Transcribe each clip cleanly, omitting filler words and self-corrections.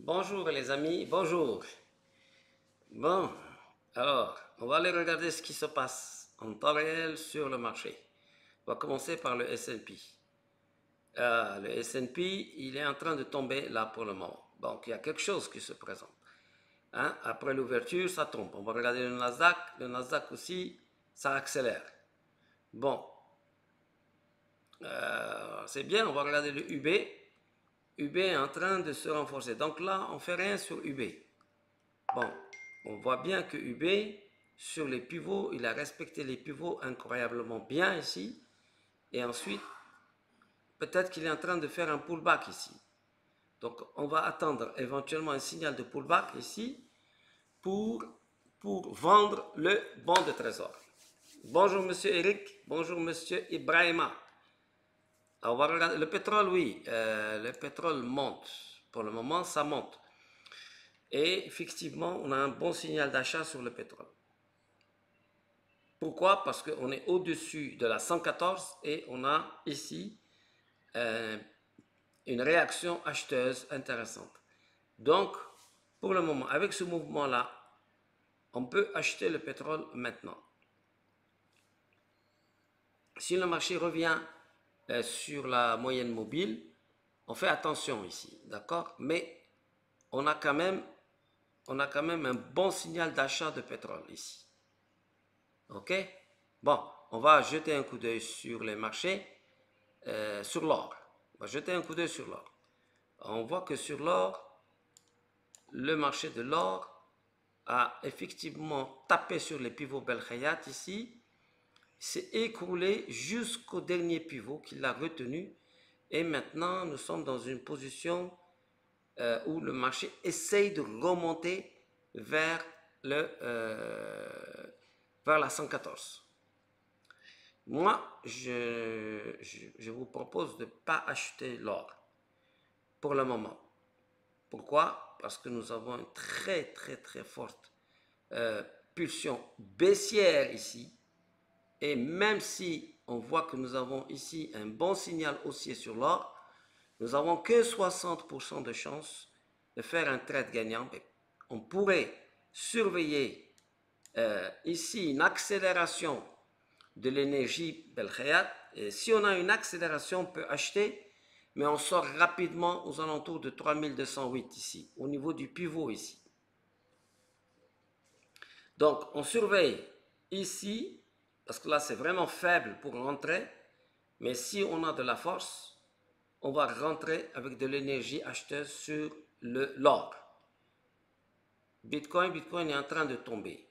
Bonjour les amis, bonjour. Bon, alors, on va aller regarder ce qui se passe en temps réel sur le marché. On va commencer par le S&P. Le S&P, il est en train de tomber là pour le moment. Donc, il y a quelque chose qui se présente. Hein? Après l'ouverture, ça tombe. On va regarder le Nasdaq. Le Nasdaq aussi, ça accélère. Bon, c'est bien, on va regarder le UB. UB est en train de se renforcer. Donc là, on ne fait rien sur UB. Bon, on voit bien que UB, sur les pivots, il a respecté les pivots incroyablement bien ici. Et ensuite, peut-être qu'il est en train de faire un pullback ici. Donc, on va attendre éventuellement un signal de pullback ici pour vendre le bon de trésor. Bonjour, monsieur Eric. Bonjour, monsieur Ibrahima. Alors, on va regarder le pétrole, oui. Le pétrole monte. Pour le moment, ça monte. Et effectivement, on a un bon signal d'achat sur le pétrole. Pourquoi? Parce qu'on est au-dessus de la 114 et on a ici une réaction acheteuse intéressante. Donc, pour le moment, avec ce mouvement-là, on peut acheter le pétrole maintenant. Si le marché revient sur la moyenne mobile, on fait attention ici, d'accord? Mais on a quand même un bon signal d'achat de pétrole ici. Ok? Bon, on va jeter un coup d'œil sur les marchés, sur l'or. On va jeter un coup d'œil sur l'or. On voit que sur l'or, le marché de l'or a effectivement tapé sur les pivots Belkhayat ici, s'est écroulé jusqu'au dernier pivot qui l'a retenu. Et maintenant, nous sommes dans une position où le marché essaye de remonter vers la 114. Moi, je vous propose de ne pas acheter l'or pour le moment. Pourquoi? Parce que nous avons une très forte pulsion baissière ici. Et même si on voit que nous avons ici un bon signal haussier sur l'or, nous n'avons que 60% de chance de faire un trade gagnant. On pourrait surveiller ici une accélération de l'énergie Belkhayat. Et si on a une accélération, on peut acheter, mais on sort rapidement aux alentours de 3208 ici, au niveau du pivot ici. Donc, on surveille ici, parce que là, c'est vraiment faible pour rentrer, mais si on a de la force, on va rentrer avec de l'énergie acheteuse sur l'or. Bitcoin est en train de tomber.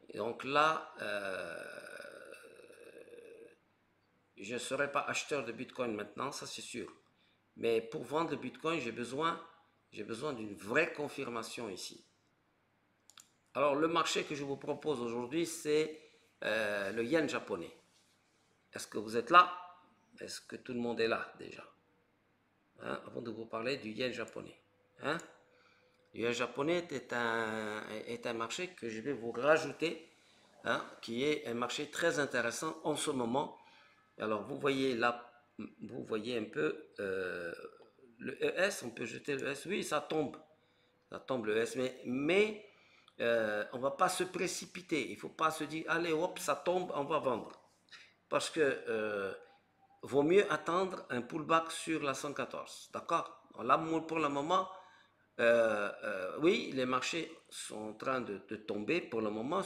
Et donc là, je ne serai pas acheteur de Bitcoin maintenant, ça c'est sûr. Mais pour vendre le Bitcoin, j'ai besoin d'une vraie confirmation ici. Alors le marché que je vous propose aujourd'hui, c'est le yen japonais. Est-ce que vous êtes là? Est-ce que tout le monde est là déjà? Hein, avant de vous parler du yen japonais. Hein? Le yen japonais est un marché que je vais vous rajouter, hein, qui est un marché très intéressant en ce moment. Alors vous voyez là, vous voyez un peu le ES, on peut jeter le ES, oui ça tombe le ES, mais on ne va pas se précipiter, il ne faut pas se dire allez hop ça tombe, on va vendre, parce que vaut mieux attendre un pullback sur la 114, d'accord? Là pour le moment, oui les marchés sont en train de tomber pour le moment,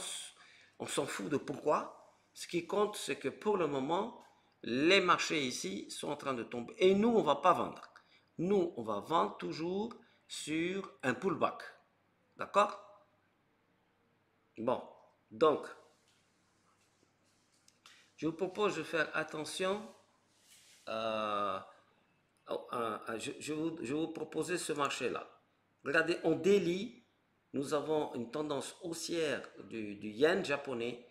on s'en fout de pourquoi, ce qui compte c'est que pour le moment, les marchés ici sont en train de tomber. Et nous, on ne va pas vendre. Nous, on va vendre toujours sur un pullback. D'accord? Bon, donc, je vous propose de faire attention. Je vais vous proposer ce marché-là. Regardez, en daily, nous avons une tendance haussière du yen japonais.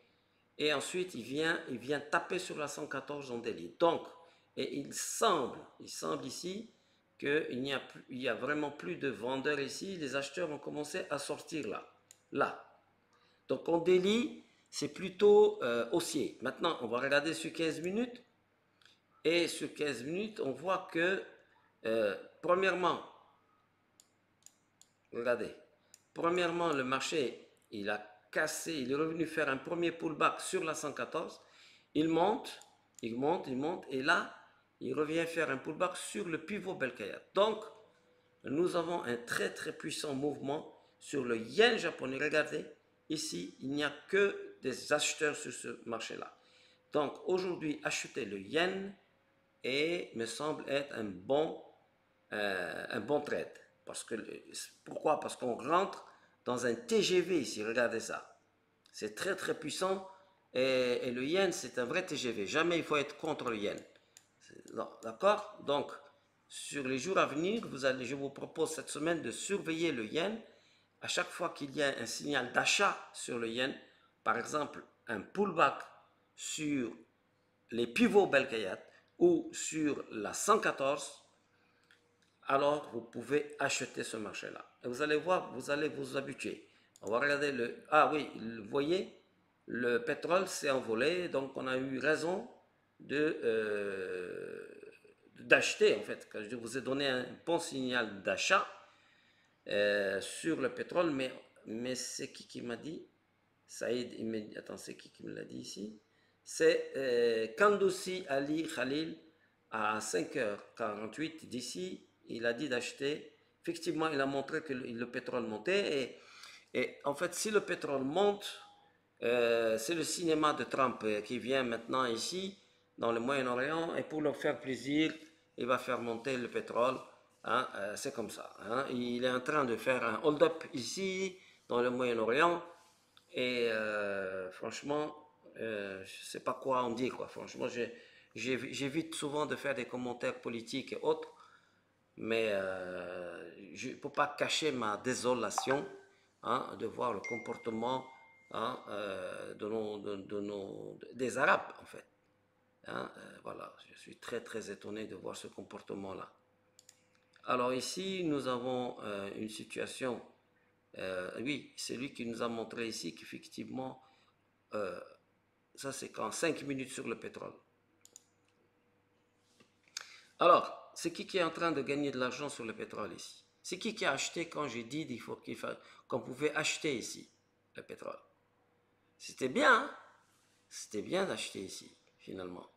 Et ensuite, il vient taper sur la 114 en daily. Donc, et il semble ici qu'il y a vraiment plus de vendeurs ici. Les acheteurs ont commencé à sortir là. Donc, en daily, c'est plutôt haussier. Maintenant, on va regarder sur 15 minutes. Et sur 15 minutes, on voit que, premièrement, regardez. Premièrement, le marché, il a cassé, il est revenu faire un premier pullback sur la 114. Il monte, il monte, il monte, et là, il revient faire un pullback sur le pivot Belkaya. Donc, nous avons un très très puissant mouvement sur le yen japonais. Regardez, ici, il n'y a que des acheteurs sur ce marché-là. Donc, aujourd'hui, acheter le yen me semble être un bon trade. Pourquoi? Parce qu'on rentre dans un TGV ici, regardez ça. C'est très très puissant et le yen c'est un vrai TGV. Jamais il faut être contre le yen. D'accord? Donc, sur les jours à venir, je vous propose cette semaine de surveiller le yen. À chaque fois qu'il y a un signal d'achat sur le yen, par exemple un pullback sur les pivots Belkayat ou sur la 114, alors vous pouvez acheter ce marché-là. Et vous allez voir, vous allez vous habituer. On va regarder le... Ah oui, vous voyez, le pétrole s'est envolé, donc on a eu raison d'acheter, en fait. Je vous ai donné un bon signal d'achat sur le pétrole, mais c'est qui m'a dit? Saïd, attends, c'est qui me l'a dit ici? C'est Kandoussi Ali Khalil à 5h48 d'ici. Il a dit d'acheter. Effectivement, il a montré que le pétrole montait. Et en fait, si le pétrole monte, c'est le cinéma de Trump qui vient maintenant ici, dans le Moyen-Orient, et pour leur faire plaisir, il va faire monter le pétrole. Hein, c'est comme ça. Hein. Il est en train de faire un hold-up ici, dans le Moyen-Orient. Et franchement, je ne sais pas quoi en dire, quoi. Franchement, j'évite souvent de faire des commentaires politiques et autres, mais je ne peux pas cacher ma désolation, hein, de voir le comportement, hein, des Arabes, en fait. Hein, voilà, je suis très très étonné de voir ce comportement-là. Alors ici, nous avons une situation. Oui, c'est lui qui nous a montré ici qu'effectivement, ça c'est quand 5 minutes sur le pétrole. Alors, c'est qui est en train de gagner de l'argent sur le pétrole ici? C'est qui a acheté quand j'ai dit qu'on pouvait acheter ici le pétrole? C'était bien, hein? C'était bien d'acheter ici, finalement.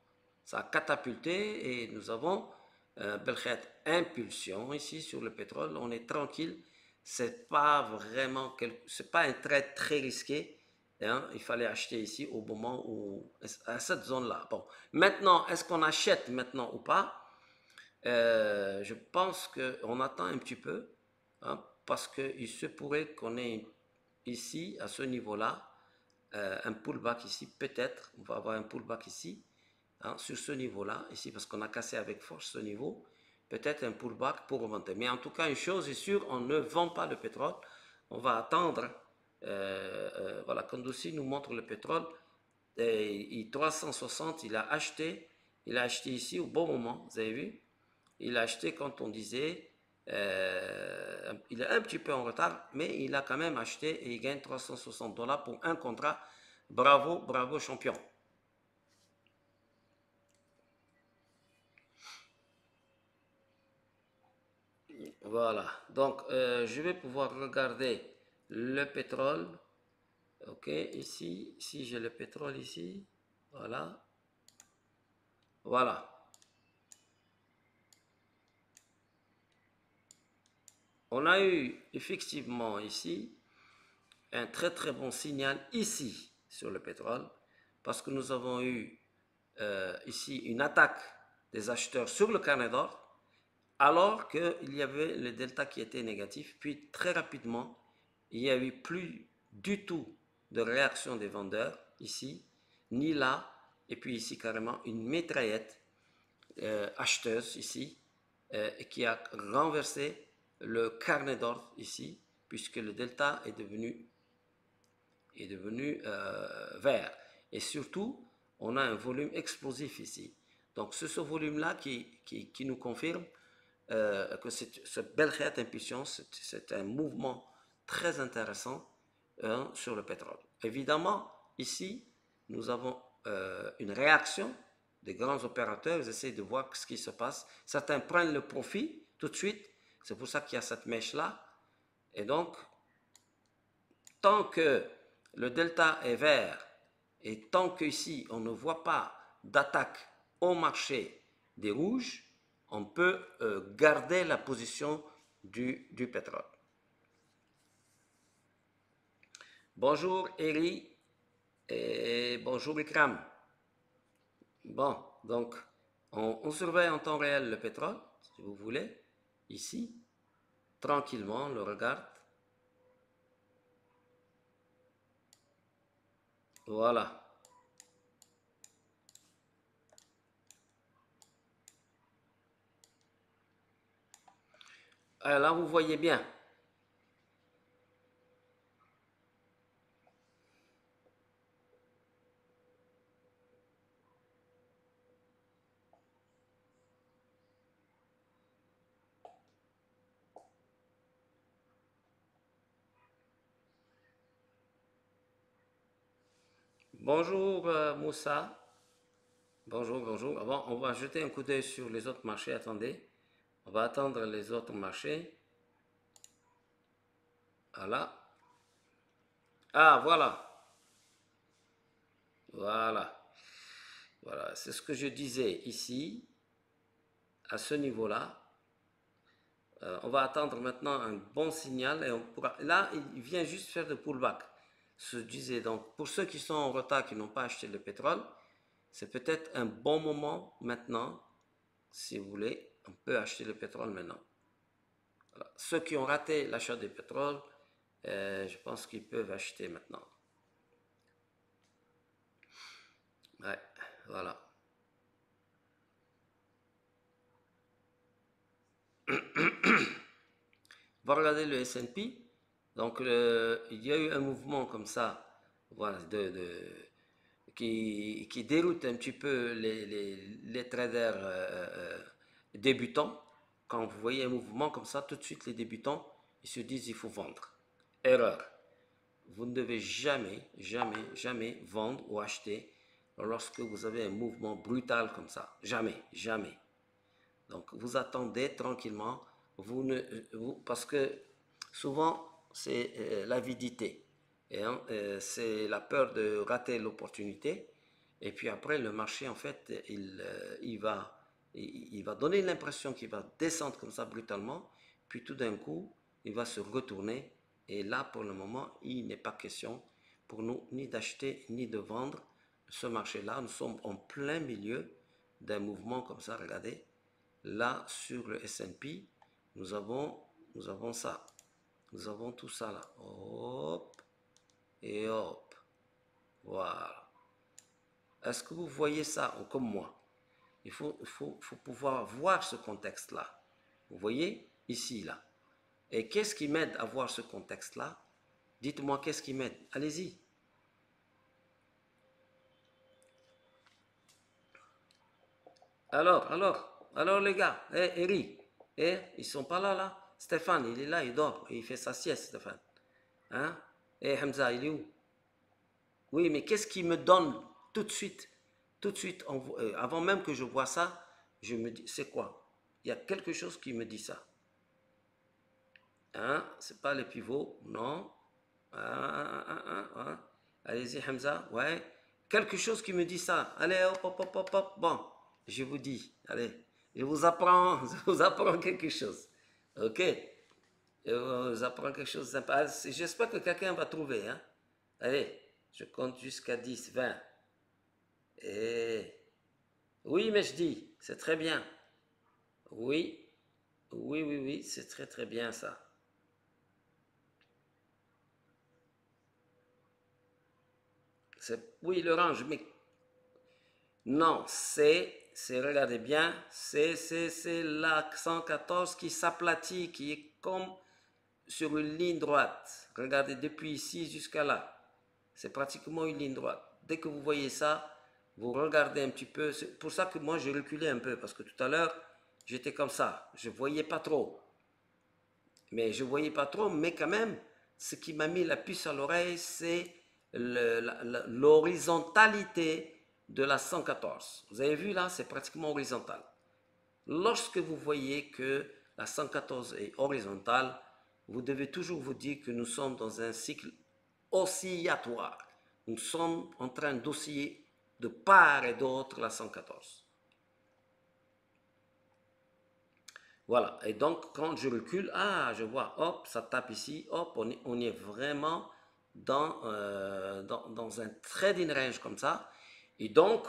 Ça a catapulté et nous avons belle impulsion ici sur le pétrole. On est tranquille. C'est pas un trade très risqué. Hein? Il fallait acheter ici au moment où, à cette zone-là. Bon, maintenant, est-ce qu'on achète maintenant ou pas? Je pense qu'on attend un petit peu, hein, parce qu'il se pourrait qu'on ait ici, à ce niveau-là, un pullback ici, peut-être, on va avoir un pullback ici, hein, sur ce niveau-là, ici, parce qu'on a cassé avec force ce niveau, peut-être un pullback pour remonter. Mais en tout cas, une chose est sûre, on ne vend pas le pétrole, on va attendre, voilà, Kandoussi nous montre le pétrole, et 360, il a acheté ici au bon moment, vous avez vu, il a acheté quand on disait, il est un petit peu en retard, mais il a quand même acheté et il gagne 360 $ pour un contrat. Bravo, bravo champion. Voilà, donc je vais pouvoir regarder le pétrole. Ok, ici, si j'ai le pétrole ici, voilà, voilà. On a eu effectivement ici un très très bon signal ici sur le pétrole parce que nous avons eu ici une attaque des acheteurs sur le carnet d'or alors qu'il y avait le delta qui était négatif, puis très rapidement il n'y a eu plus du tout de réaction des vendeurs ici, ni là, et puis ici carrément une mitraillette acheteuse ici qui a renversé le carnet d'ordre ici, puisque le delta est devenu vert. Et surtout, on a un volume explosif ici. Donc, c'est ce volume-là qui nous confirme que cette belle réelle impulsion, c'est un mouvement très intéressant, hein, sur le pétrole. Évidemment, ici, nous avons une réaction des grands opérateurs. Ils essayent de voir ce qui se passe. Certains prennent le profit tout de suite. C'est pour ça qu'il y a cette mèche-là. Et donc, tant que le delta est vert et tant qu'ici on ne voit pas d'attaque au marché des rouges, on peut garder la position du pétrole. Bonjour Eri et bonjour Ikram. Bon, donc on surveille en temps réel le pétrole, si vous voulez, ici, tranquillement, on le regarde. Voilà. Alors là, vous voyez bien. Bonjour Moussa. Bonjour, bonjour. Bon, on va jeter un coup d'œil sur les autres marchés. Attendez. On va attendre les autres marchés. Voilà. Ah, voilà. Voilà. Voilà. C'est ce que je disais ici, à ce niveau-là. On va attendre maintenant un bon signal et on pourra. Là, il vient juste faire de pullback. Je disais donc, pour ceux qui sont en retard, qui n'ont pas acheté le pétrole, c'est peut-être un bon moment maintenant, si vous voulez, on peut acheter le pétrole maintenant. Voilà. Ceux qui ont raté l'achat du pétrole, je pense qu'ils peuvent acheter maintenant. Ouais, voilà. On va regarder le S&P. Donc, il y a eu un mouvement comme ça, voilà, qui déroute un petit peu les traders débutants. Quand vous voyez un mouvement comme ça, tout de suite les débutants, ils se disent il faut vendre. Erreur. Vous ne devez jamais, jamais, jamais vendre ou acheter lorsque vous avez un mouvement brutal comme ça. Jamais, jamais. Donc vous attendez tranquillement, parce que souvent c'est l'avidité, c'est la peur de rater l'opportunité, et puis après le marché en fait il va donner l'impression qu'il va descendre comme ça brutalement, puis tout d'un coup il va se retourner, et là pour le moment il n'est pas question pour nous ni d'acheter ni de vendre ce marché-là. Nous sommes en plein milieu d'un mouvement comme ça, regardez. Là, sur le S&P, nous avons ça. Nous avons tout ça là. Hop. Et hop. Voilà. Est-ce que vous voyez ça comme moi? Il faut pouvoir voir ce contexte-là. Vous voyez? Ici, là. Et qu'est-ce qui m'aide à voir ce contexte-là? Dites-moi qu'est-ce qui m'aide. Allez-y. Alors les gars, Eric, ils sont pas là. Stéphane, il est là, il dort, il fait sa sieste, Stéphane. Hein? Hamza, il est où? Oui, mais qu'est-ce qui me donne tout de suite, avant même que je vois ça, je me dis, c'est quoi? Il y a quelque chose qui me dit ça. Hein? C'est pas le pivot, non. Allez-y, Hamza, ouais. Quelque chose qui me dit ça. Allez, hop. Bon, je vous dis, allez, je vous apprends, quelque chose. Ok? Je vous apprends quelque chose de sympa. J'espère que quelqu'un va trouver. Hein? Allez, je compte jusqu'à 10, 20. Et... Oui, mais je dis, c'est très bien. Oui, c'est très très bien ça. Oui, l'orange, mais non, regardez bien, c'est la 114 qui s'aplatit, qui est comme sur une ligne droite. Regardez, depuis ici jusqu'à là, c'est pratiquement une ligne droite. Dès que vous voyez ça, vous regardez un petit peu. C'est pour ça que moi, j'ai reculé un peu, parce que tout à l'heure, j'étais comme ça. Je ne voyais pas trop. Mais quand même, ce qui m'a mis la puce à l'oreille, c'est l'horizontalité de la 114. Vous avez vu là, c'est pratiquement horizontal. Lorsque vous voyez que la 114 est horizontale, vous devez toujours vous dire que nous sommes dans un cycle oscillatoire. Nous sommes en train d'osciller de part et d'autre la 114. Voilà, et donc quand je recule, je vois, hop, ça tape ici, hop, on est vraiment dans un trading range comme ça. Et donc,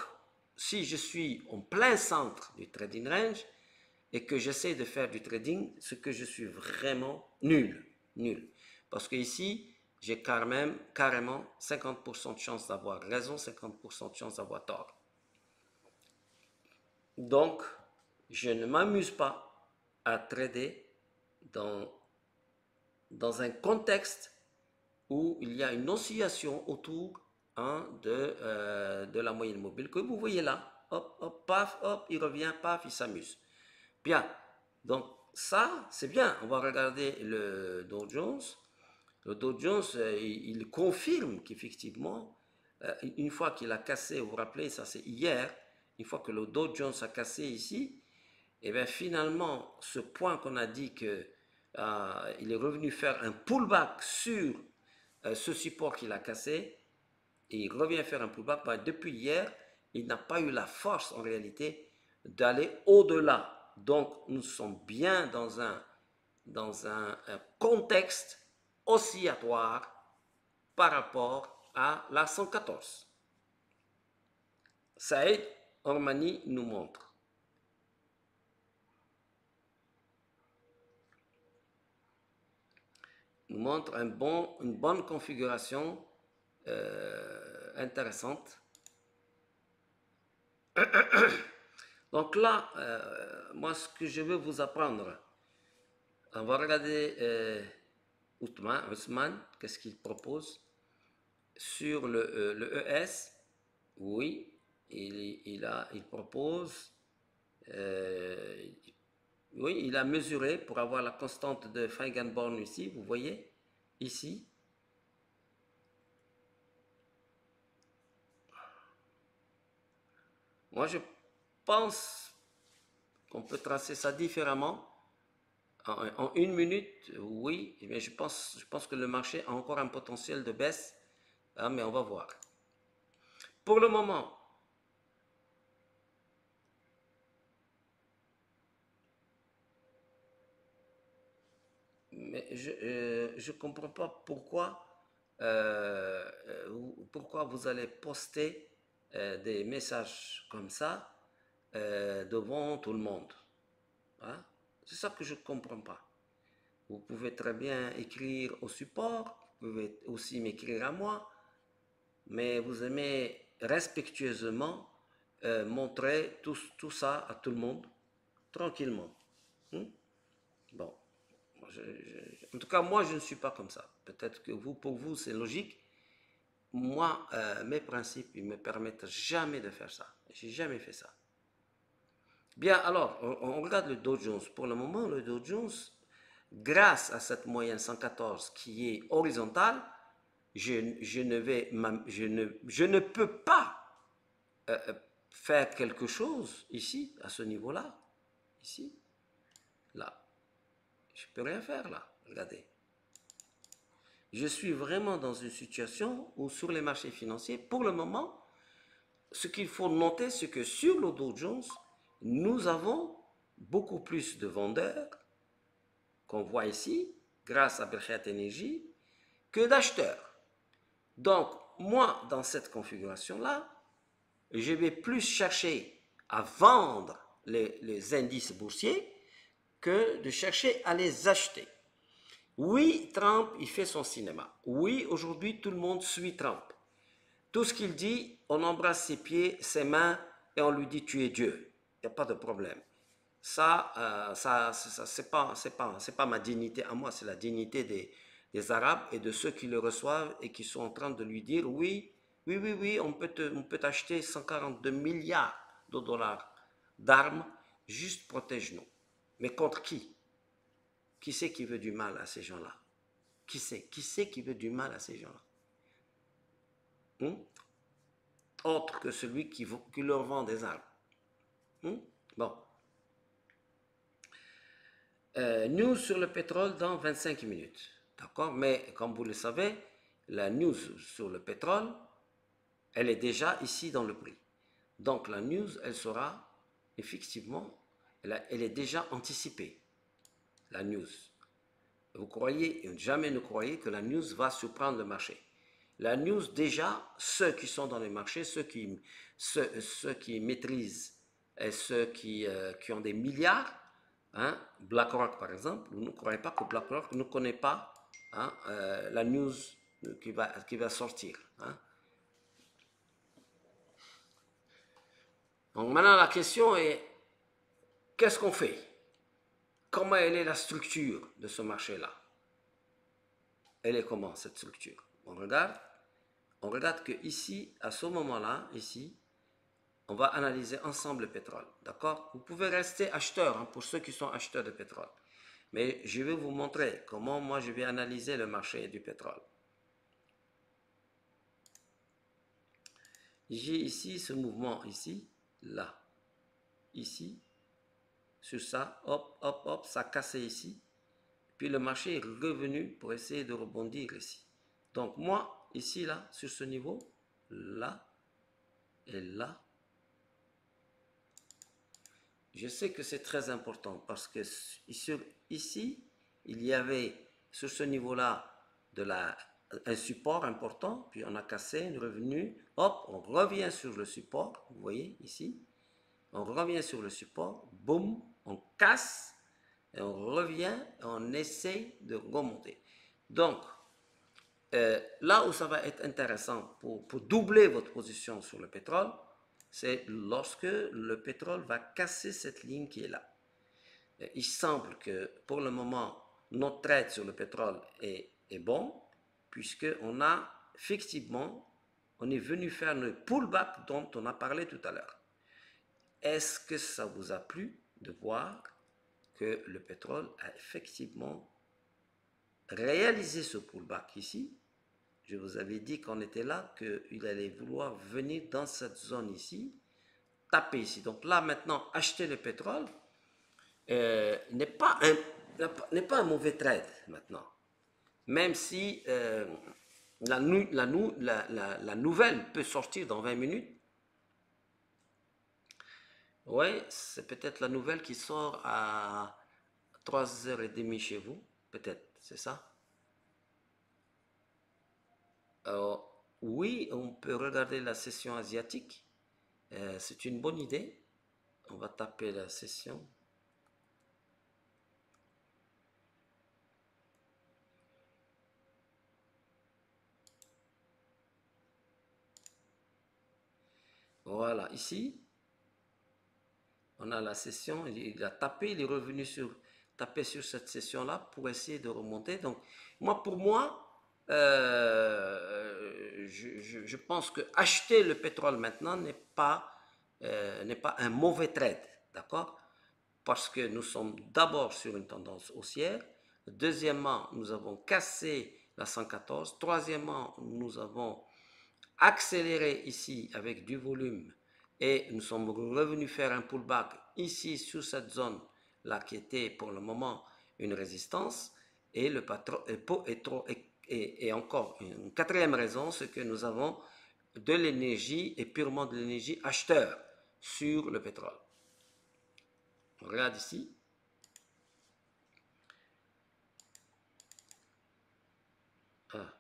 si je suis en plein centre du trading range et que j'essaie de faire du trading, c'est que je suis vraiment nul, nul. Parce que ici, j'ai carrément 50% de chance d'avoir raison, 50% de chance d'avoir tort. Donc, je ne m'amuse pas à trader dans un contexte où il y a une oscillation autour de la moyenne mobile que vous voyez là. Hop, hop, paf, hop, il revient, paf, il s'amuse. Bien, donc ça, c'est bien. On va regarder le Dow Jones. Le Dow Jones, il confirme qu'effectivement, une fois qu'il a cassé, vous vous rappelez, ça c'est hier, une fois que le Dow Jones a cassé ici, et bien finalement, ce point qu'on a dit que il est revenu faire un pullback sur ce support qu'il a cassé, et il revient faire un pullback, ben, depuis hier, il n'a pas eu la force en réalité d'aller au-delà. Donc nous sommes bien dans un contexte oscillatoire par rapport à la 114. Saïd Ormani nous montre. Nous montre une bonne configuration intéressante. Donc là, moi, ce que je veux vous apprendre, on va regarder Ousmane, qu'est-ce qu'il propose sur le ES. Oui, il propose, oui, il a mesuré pour avoir la constante de Feigenbaum ici, vous voyez, ici. Moi, je pense qu'on peut tracer ça différemment. En une minute, oui, mais je pense que le marché a encore un potentiel de baisse, mais on va voir. Pour le moment, mais je ne comprends pas pourquoi vous allez poster des messages comme ça devant tout le monde. Hein? C'est ça que je ne comprends pas. Vous pouvez très bien écrire au support, vous pouvez aussi m'écrire à moi, mais vous aimez respectueusement montrer tout ça à tout le monde, tranquillement. Bon, en tout cas, moi, je ne suis pas comme ça. Peut-être que pour vous, c'est logique. Moi, mes principes, ils me permettent jamais de faire ça. J'ai jamais fait ça. Bien, alors, on regarde le Dow Jones. Pour le moment, le Dow Jones, grâce à cette moyenne 114 qui est horizontale, je ne peux pas faire quelque chose ici, à ce niveau-là, ici, là. Je ne peux rien faire là, regardez. Je suis vraiment dans une situation où sur les marchés financiers, pour le moment, ce qu'il faut noter, c'est que sur le Dow Jones, nous avons beaucoup plus de vendeurs qu'on voit ici, grâce à Berkshire Energy, que d'acheteurs. Donc, moi, dans cette configuration-là, je vais plus chercher à vendre les indices boursiers que de chercher à les acheter. Oui, Trump, il fait son cinéma. Oui, aujourd'hui, tout le monde suit Trump. Tout ce qu'il dit, on embrasse ses pieds, ses mains, et on lui dit tu es Dieu. Il n'y a pas de problème. Ça, c'est pas ma dignité à moi, c'est la dignité des Arabes et de ceux qui le reçoivent et qui sont en train de lui dire oui, oui, oui, oui, on peut t'acheter 142 milliards de dollars d'armes, juste protège-nous. Mais contre qui? Qui c'est qui veut du mal à ces gens-là? Qui c'est qui veut du mal à ces gens-là? Autre que celui qui leur vend des armes. Bon. News sur le pétrole dans 25 minutes. D'accord? Mais comme vous le savez, la news sur le pétrole, elle est déjà ici dans le prix. Donc la news, elle sera effectivement, elle est déjà anticipée. La news. Vous croyez, jamais ne croyez que la news va surprendre le marché. La news, déjà, ceux qui sont dans les marchés, ceux qui maîtrisent et ceux qui ont des milliards, hein, BlackRock par exemple, vous ne croyez pas que BlackRock ne connaît pas, hein, la news qui va sortir. Hein. Donc maintenant la question est, qu'est-ce qu'on fait? Comment elle est la structure de ce marché-là? Elle est comment cette structure? On regarde que ici, à ce moment-là, ici, on va analyser ensemble le pétrole. D'accord? Vous pouvez rester acheteur, hein, pour ceux qui sont acheteurs de pétrole. Mais je vais vous montrer comment moi je vais analyser le marché du pétrole. J'ai ici ce mouvement ici, là, ici, sur ça, hop, hop, hop, ça a cassé ici. Puis le marché est revenu pour essayer de rebondir ici. Donc moi, ici, là, sur ce niveau, là et là, je sais que c'est très important parce que ici, il y avait sur ce niveau-là un support important, puis on a cassé, une revenu, hop, on revient sur le support, vous voyez ici, on revient sur le support, boum, on casse, et on revient, et on essaie de remonter. Donc, là où ça va être intéressant pour doubler votre position sur le pétrole, c'est lorsque le pétrole va casser cette ligne qui est là. Il semble que pour le moment, notre trade sur le pétrole est bon, puisqu'on a effectivement, on est venu faire le pullback dont on a parlé tout à l'heure. Est-ce que ça vous a plu de voir que le pétrole a effectivement réalisé ce pullback ici? Je vous avais dit qu'on était là, qu'il allait vouloir venir dans cette zone ici, taper ici. Donc là, maintenant, acheter le pétrole n'est pas un mauvais trade maintenant. Même si la nouvelle peut sortir dans 20 minutes. Oui, c'est peut-être la nouvelle qui sort à 3h30 chez vous. Peut-être, c'est ça? Oui, on peut regarder la session asiatique. C'est une bonne idée. On va taper la session. Voilà, ici, on a la session. Il a tapé, il est revenu taper sur cette session-là pour essayer de remonter. Donc, pour moi, je pense que acheter le pétrole maintenant n'est pas un mauvais trade, d'accord? Parce que nous sommes d'abord sur une tendance haussière. Deuxièmement, nous avons cassé la 114. Troisièmement, nous avons accéléré ici avec du volume et nous sommes revenus faire un pullback ici sur cette zone là qui était pour le moment une résistance. Et le patron et encore une quatrième raison, c'est que nous avons de l'énergie et purement de l'énergie acheteur sur le pétrole. On regarde ici. Ah.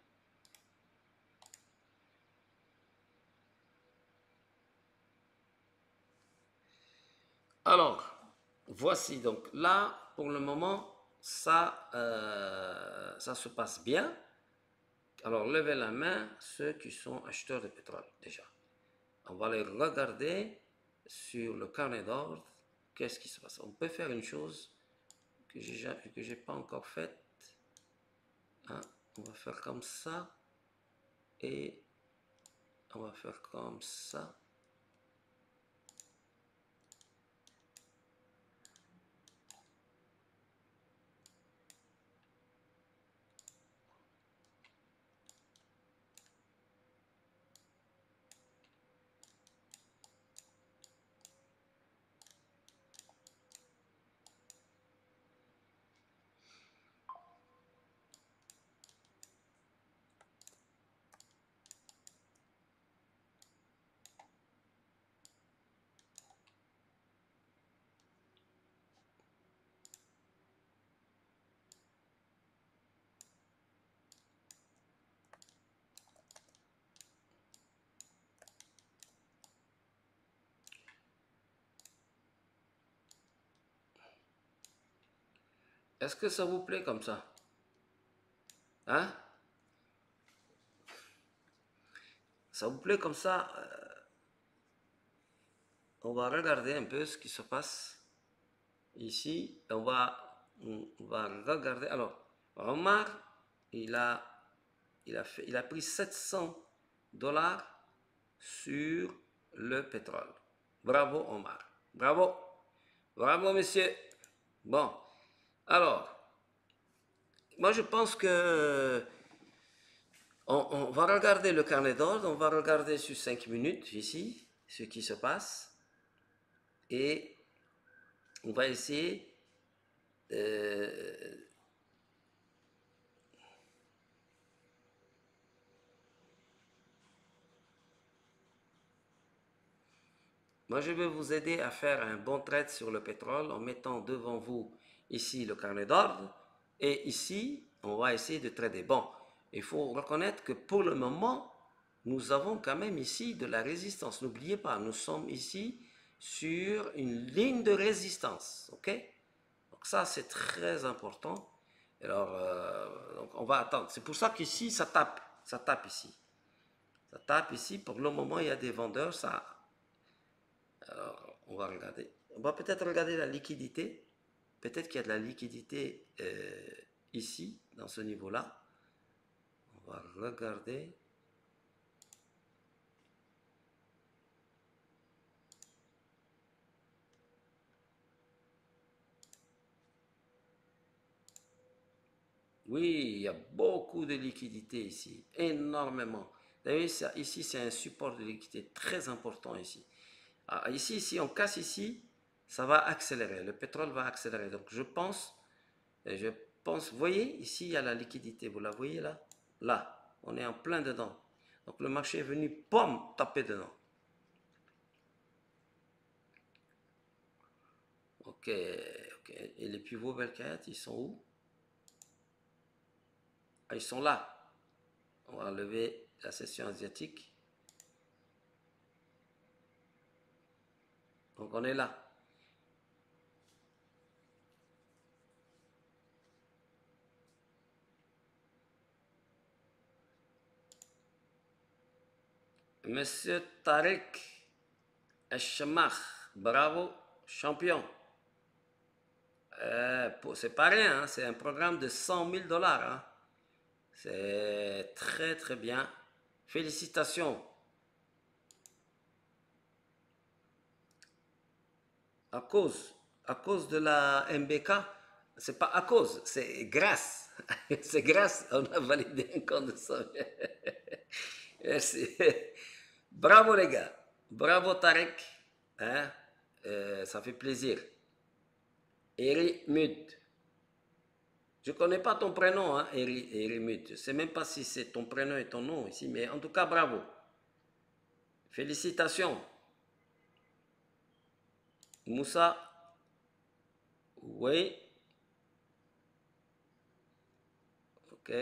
Alors, voici donc là, pour le moment, ça se passe bien. Alors, levez la main ceux qui sont acheteurs de pétrole déjà. On va les regarder sur le carnet d'ordre. Qu'est-ce qui se passe? On peut faire une chose que j'ai pas encore faite. Hein? On va faire comme ça et on va faire comme ça. Est-ce que ça vous plaît comme ça? Hein? Ça vous plaît comme ça? On va regarder un peu ce qui se passe ici. On va regarder. Alors, Omar, il a, il a pris 700 dollars sur le pétrole. Bravo, Omar. Bravo. Bravo, monsieur. Bon, alors, moi je pense que on va regarder le carnet d'ordre, on va regarder sur 5 minutes ici ce qui se passe et on va essayer euh, moi je vais vous aider à faire un bon trade sur le pétrole en mettant devant vous ici le carnet d'ordre et ici on va essayer de trader. Bon, il faut reconnaître que pour le moment nous avons quand même ici de la résistance. N'oubliez pas, nous sommes ici sur une ligne de résistance. Ok? Donc ça, c'est très important. Alors, donc on va attendre. C'est pour ça qu'ici, ça tape. Ça tape ici. Ça tape ici. Pour le moment, il y a des vendeurs. Ça. Alors, on va regarder. On va peut-être regarder la liquidité. Peut-être qu'il y a de la liquidité ici, dans ce niveau-là. On va regarder. Oui, il y a beaucoup de liquidités ici, énormément. D'ailleurs, ici, c'est un support de liquidité très important ici. Ah, ici, si on casse ici, ça va accélérer. Le pétrole va accélérer. Donc, vous voyez, ici, il y a la liquidité. Vous la voyez là? Là, on est en plein dedans. Donc, le marché est venu, pomme, taper dedans. Ok, ok. Et les pivots Belkayat, ils sont où? Ah, ils sont là. On va enlever la session asiatique. Donc on est là. Monsieur Tariq Eshamach, bravo, champion. C'est pas rien, hein, c'est un programme de 100 000 dollars. Hein. C'est très très bien. Félicitations. À cause, à cause de la MBK, c'est pas à cause, c'est grâce. C'est grâce, on a validé un compte de 100 000. Merci. Bravo les gars. Bravo Tarek. Hein? Ça fait plaisir. Eri Mud. Je ne connais pas ton prénom, hein, Eri Mud. Je ne sais même pas si c'est ton prénom et ton nom ici, mais en tout cas, bravo. Félicitations. Moussa. Oui. Ok.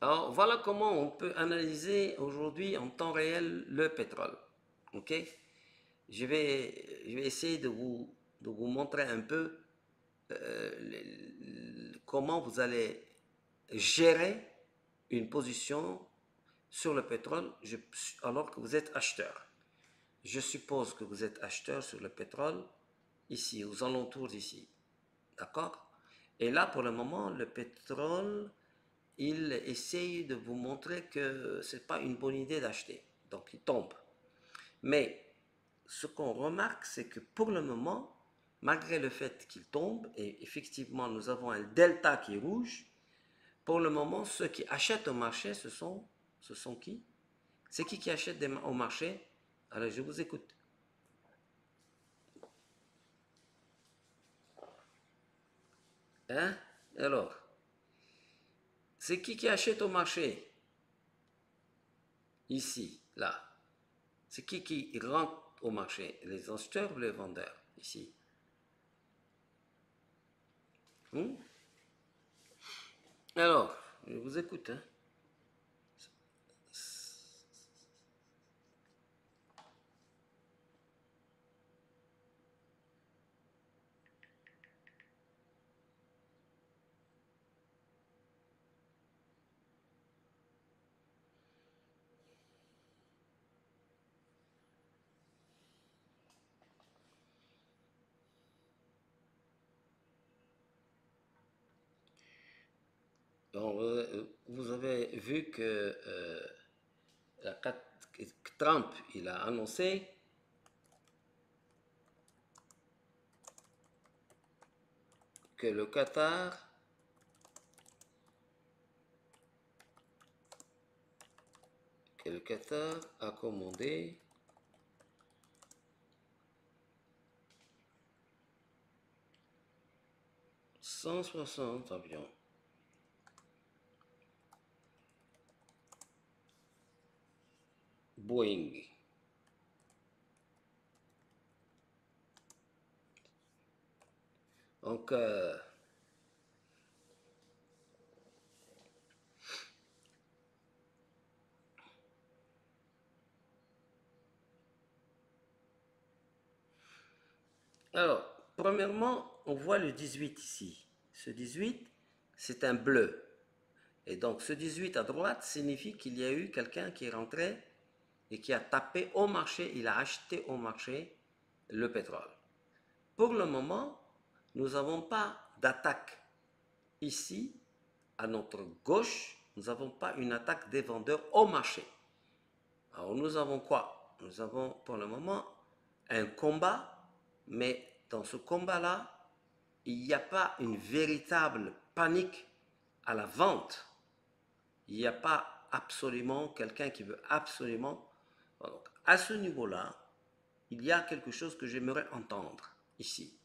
Alors, voilà comment on peut analyser aujourd'hui en temps réel le pétrole. Ok? Je vais essayer de vous montrer un peu comment vous allez gérer une position sur le pétrole alors que vous êtes acheteur. Je suppose que vous êtes acheteur sur le pétrole ici, aux alentours d'ici. D'accord? Et là, pour le moment, le pétrole, il essaye de vous montrer que ce n'est pas une bonne idée d'acheter. Donc, il tombe. Mais ce qu'on remarque, c'est que pour le moment, malgré le fait qu'il tombe, et effectivement nous avons un delta qui est rouge, pour le moment, ceux qui achètent au marché, ce sont qui? C'est qui achète au marché? Alors, je vous écoute. Hein? Alors, c'est qui achète au marché? Ici, là. C'est qui rentre au marché? Les acheteurs ou les vendeurs? Ici. Alors, je vous écoute. Hein? Donc, vous avez vu que Trump, il a annoncé que le Qatar a commandé 160 avions. Boeing. Donc, alors, premièrement, on voit le 18 ici. Ce 18, c'est un bleu. Et donc, ce 18 à droite signifie qu'il y a eu quelqu'un qui est rentré et qui a tapé au marché, il a acheté au marché le pétrole. Pour le moment, nous n'avons pas d'attaque ici, à notre gauche, nous n'avons pas une attaque des vendeurs au marché. Alors nous avons quoi? Nous avons pour le moment un combat, mais dans ce combat-là, il n'y a pas une véritable panique à la vente. Il n'y a pas absolument quelqu'un qui veut absolument. Donc, à ce niveau-là, il y a quelque chose que j'aimerais entendre ici.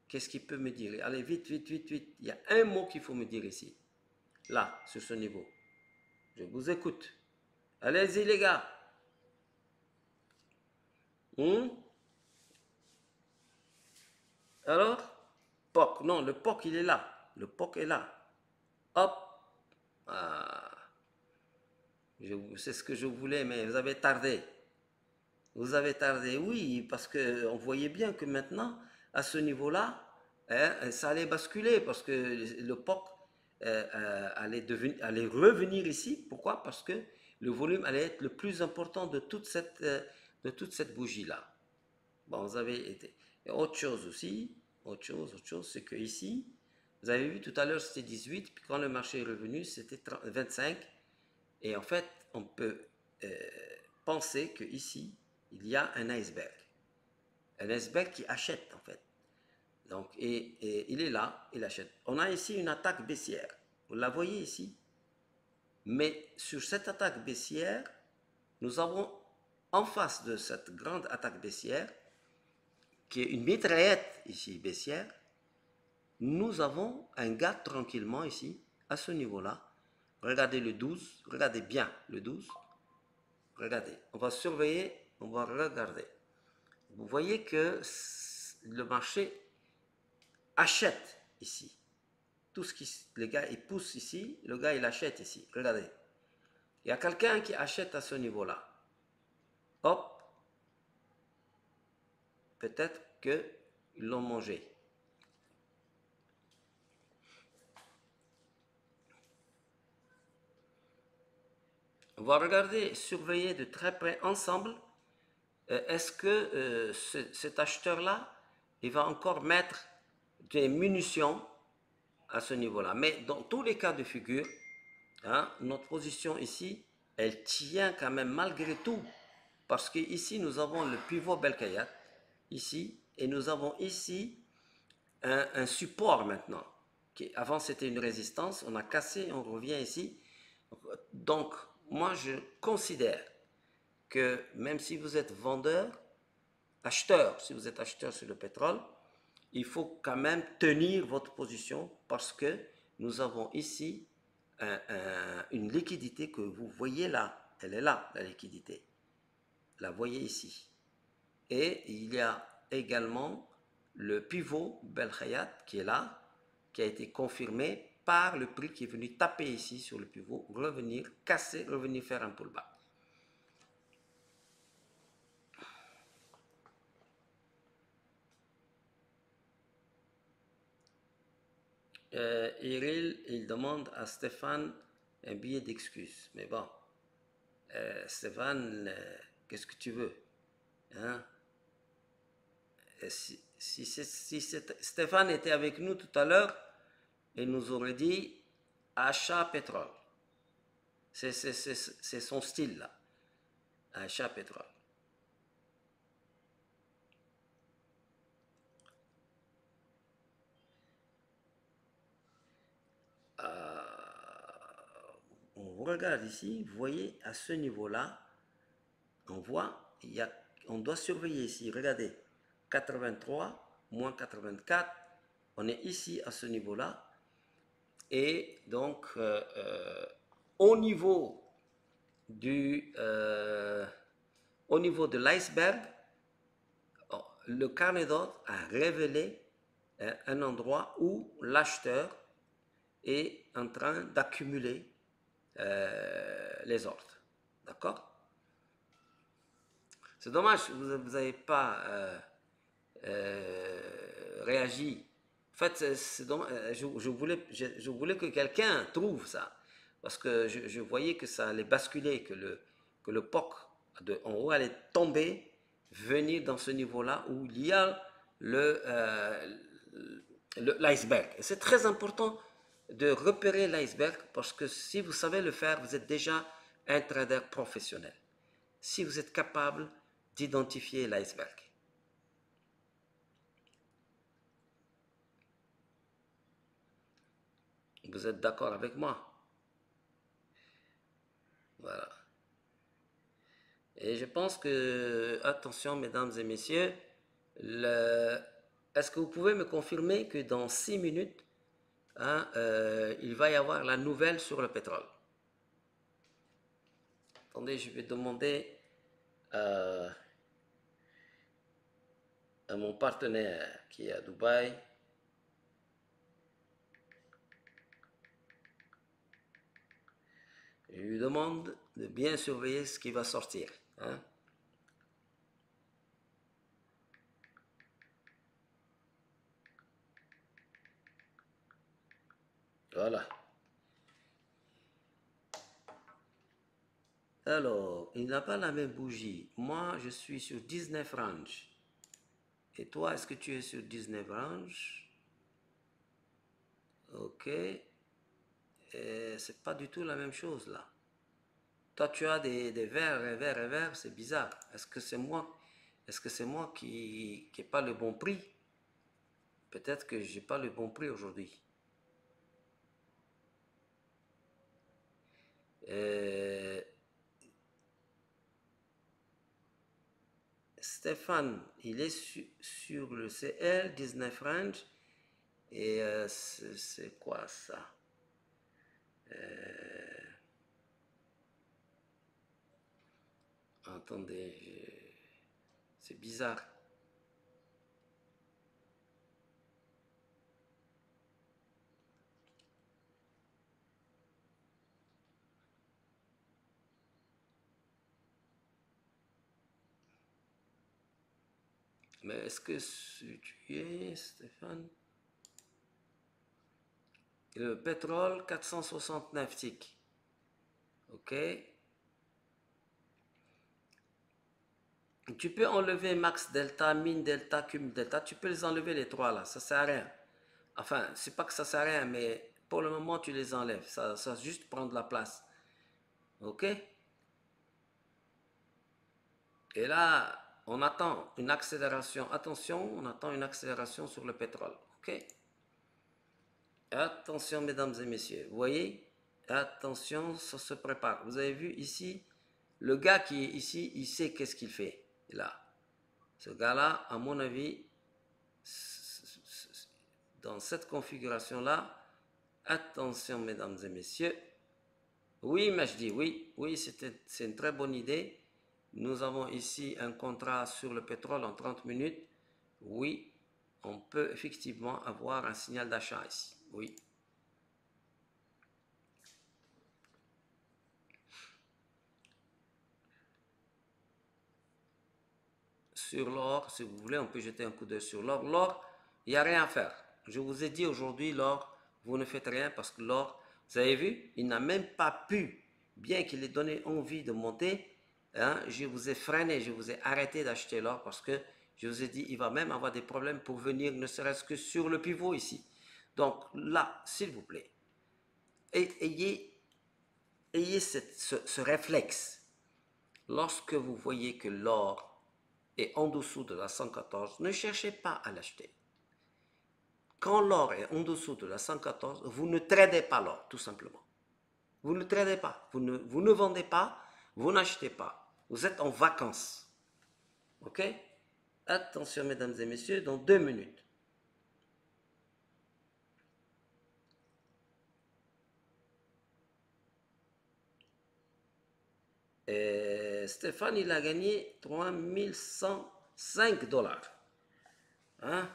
Qu'est-ce qu'il peut me dire? Allez, vite, vite, vite, vite. Il y a un mot qu'il faut me dire ici. Là, sur ce niveau. Je vous écoute. Allez-y, les gars. Alors, POC. Non, le POC, il est là. Le POC est là. Hop. Ah. C'est ce que je voulais, mais vous avez tardé. Vous avez tardé, oui, parce qu'on voyait bien que maintenant, à ce niveau-là, hein, ça allait basculer, parce que le POC allait revenir ici. Pourquoi? Parce que le volume allait être le plus important de toute cette bougie-là. Bon, vous avez été. Et autre chose aussi, autre chose, c'est que ici, vous avez vu tout à l'heure c'était 18, puis quand le marché est revenu, c'était 25. Et en fait, on peut penser que ici, il y a un iceberg. Un iceberg qui achète en fait. Donc, et il est là, il achète. On a ici une attaque baissière. Vous la voyez ici. Mais sur cette attaque baissière, nous avons en face de cette grande attaque baissière, qui est une mitraillette ici baissière, nous avons un gars tranquillement ici, à ce niveau-là. Regardez le 12, regardez bien le 12. Regardez, on va surveiller, on va regarder. Vous voyez que le marché achète ici. Tout ce qui, les gars, ils poussent ici, le gars, il achète ici. Regardez. Il y a quelqu'un qui achète à ce niveau-là. Hop. Peut-être qu'ils l'ont mangé. On va regarder, surveiller de très près ensemble. Est-ce que cet acheteur-là, il va encore mettre des munitions à ce niveau-là? Mais dans tous les cas de figure, hein, notre position ici, elle tient quand même malgré tout. Parce qu'ici, nous avons le pivot Belkayat, ici, et nous avons ici un support maintenant. Avant, c'était une résistance, on a cassé, on revient ici. Donc, moi, je considère que même si vous êtes vendeur, acheteur, si vous êtes acheteur sur le pétrole, il faut quand même tenir votre position parce que nous avons ici une liquidité que vous voyez là. Elle est là, la liquidité. La voyez ici. Et il y a également le pivot Belkhayat qui est là, qui a été confirmé par le prix qui est venu taper ici sur le pivot, revenir, casser, revenir faire un pullback. Iril, il demande à Stéphane un billet d'excuse. Mais bon, Stéphane, qu'est-ce que tu veux, hein? Si Stéphane était avec nous tout à l'heure, il nous aurait dit achat pétrole. C'est son style là. Achat pétrole. On regarde ici, vous voyez, à ce niveau-là, on voit, on doit surveiller ici, regardez, 83, moins 84, on est ici à ce niveau-là, et donc, au niveau au niveau de l'iceberg, le carnet d'ordre a révélé un endroit où l'acheteur est en train d'accumuler les ordres. D'accord? C'est dommage, vous n'avez pas réagi. En fait, c'est dommage, je voulais que quelqu'un trouve ça. Parce que je voyais que ça allait basculer, que le POC de en haut allait tomber, venir dans ce niveau-là où il y a l'iceberg. C'est très important de repérer l'iceberg parce que si vous savez le faire, vous êtes déjà un trader professionnel. Si vous êtes capable d'identifier l'iceberg. Vous êtes d'accord avec moi? Voilà. Et je pense que, attention mesdames et messieurs, est-ce que vous pouvez me confirmer que dans 6 minutes, hein, il va y avoir la nouvelle sur le pétrole? Attendez, je vais demander à mon partenaire qui est à Dubaï. Je lui demande de bien surveiller ce qui va sortir. Hein. Voilà. Alors, il n'a pas la même bougie. Moi, je suis sur 19 range. Et toi, est-ce que tu es sur 19 range? Ok. Et c'est pas du tout la même chose là. Toi, tu as des verts et verts et verts, c'est bizarre. Est-ce que c'est moi? Est-ce que c'est moi qui n'ai pas le bon prix? Peut-être que j'ai pas le bon prix aujourd'hui. Stéphane, il est sur le CL 19 range. Et c'est quoi ça? Attendez, c'est bizarre. Mais est-ce que tu es, Stéphane? Le pétrole, 469 ticks. Ok. Tu peux enlever max delta, min delta, cum delta. Tu peux les enlever les trois là. Ça sert à rien. Enfin, c'est pas que ça sert à rien, mais pour le moment, tu les enlèves. Ça juste prend de la place. Ok. Et là, on attend une accélération. Attention, on attend une accélération sur le pétrole. Ok. Attention, mesdames et messieurs. Vous voyez? Attention, ça se prépare. Vous avez vu ici, le gars qui est ici, il sait qu'est-ce qu'il fait. Là. Ce gars-là, à mon avis, dans cette configuration-là, attention, mesdames et messieurs. Oui, mais je dis oui, oui, c'est une très bonne idée. Nous avons ici un contrat sur le pétrole en 30 minutes. Oui, on peut effectivement avoir un signal d'achat ici. Oui. Sur l'or, si vous voulez, on peut jeter un coup d'œil sur l'or. L'or, il n'y a rien à faire. Je vous ai dit aujourd'hui, l'or, vous ne faites rien parce que l'or, vous avez vu, il n'a même pas pu, bien qu'il ait donné envie de monter, hein, je vous ai freiné, je vous ai arrêté d'acheter l'or parce que je vous ai dit, il va même avoir des problèmes pour venir, ne serait-ce que sur le pivot ici. Donc là, s'il vous plaît, ayez ce réflexe. Lorsque vous voyez que l'or est en dessous de la 114, ne cherchez pas à l'acheter. Quand l'or est en dessous de la 114, vous ne tradez pas l'or, tout simplement. Vous ne tradez pas, vous ne vendez pas, vous n'achetez pas. Vous êtes en vacances. Ok? Attention, mesdames et messieurs, dans 2 minutes. Et Stéphane, il a gagné 3105 $. Hein?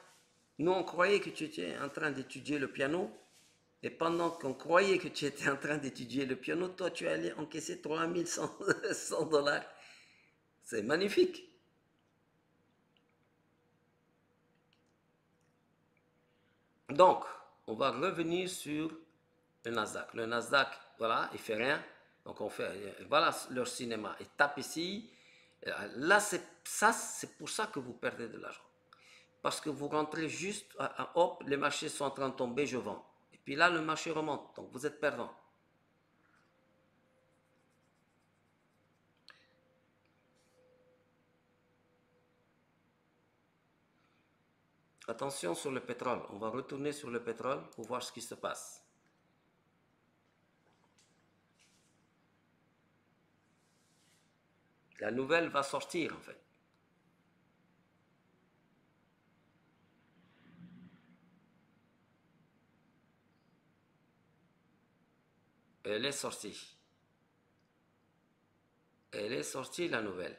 Nous, on croyait que tu étais en train d'étudier le piano. Et pendant qu'on croyait que tu étais en train d'étudier le piano, toi, tu allais encaisser 3100 $. C'est magnifique. Donc, on va revenir sur le Nasdaq. Le Nasdaq, voilà, il fait rien. Donc, on fait, voilà leur cinéma. Il tape ici. Là, c'est pour ça que vous perdez de l'argent. Parce que vous rentrez juste, hop, les marchés sont en train de tomber, je vends. Et puis là, le marché remonte. Donc, vous êtes perdant. Attention sur le pétrole. On va retourner sur le pétrole pour voir ce qui se passe. La nouvelle va sortir, en fait. Elle est sortie. Elle est sortie, la nouvelle.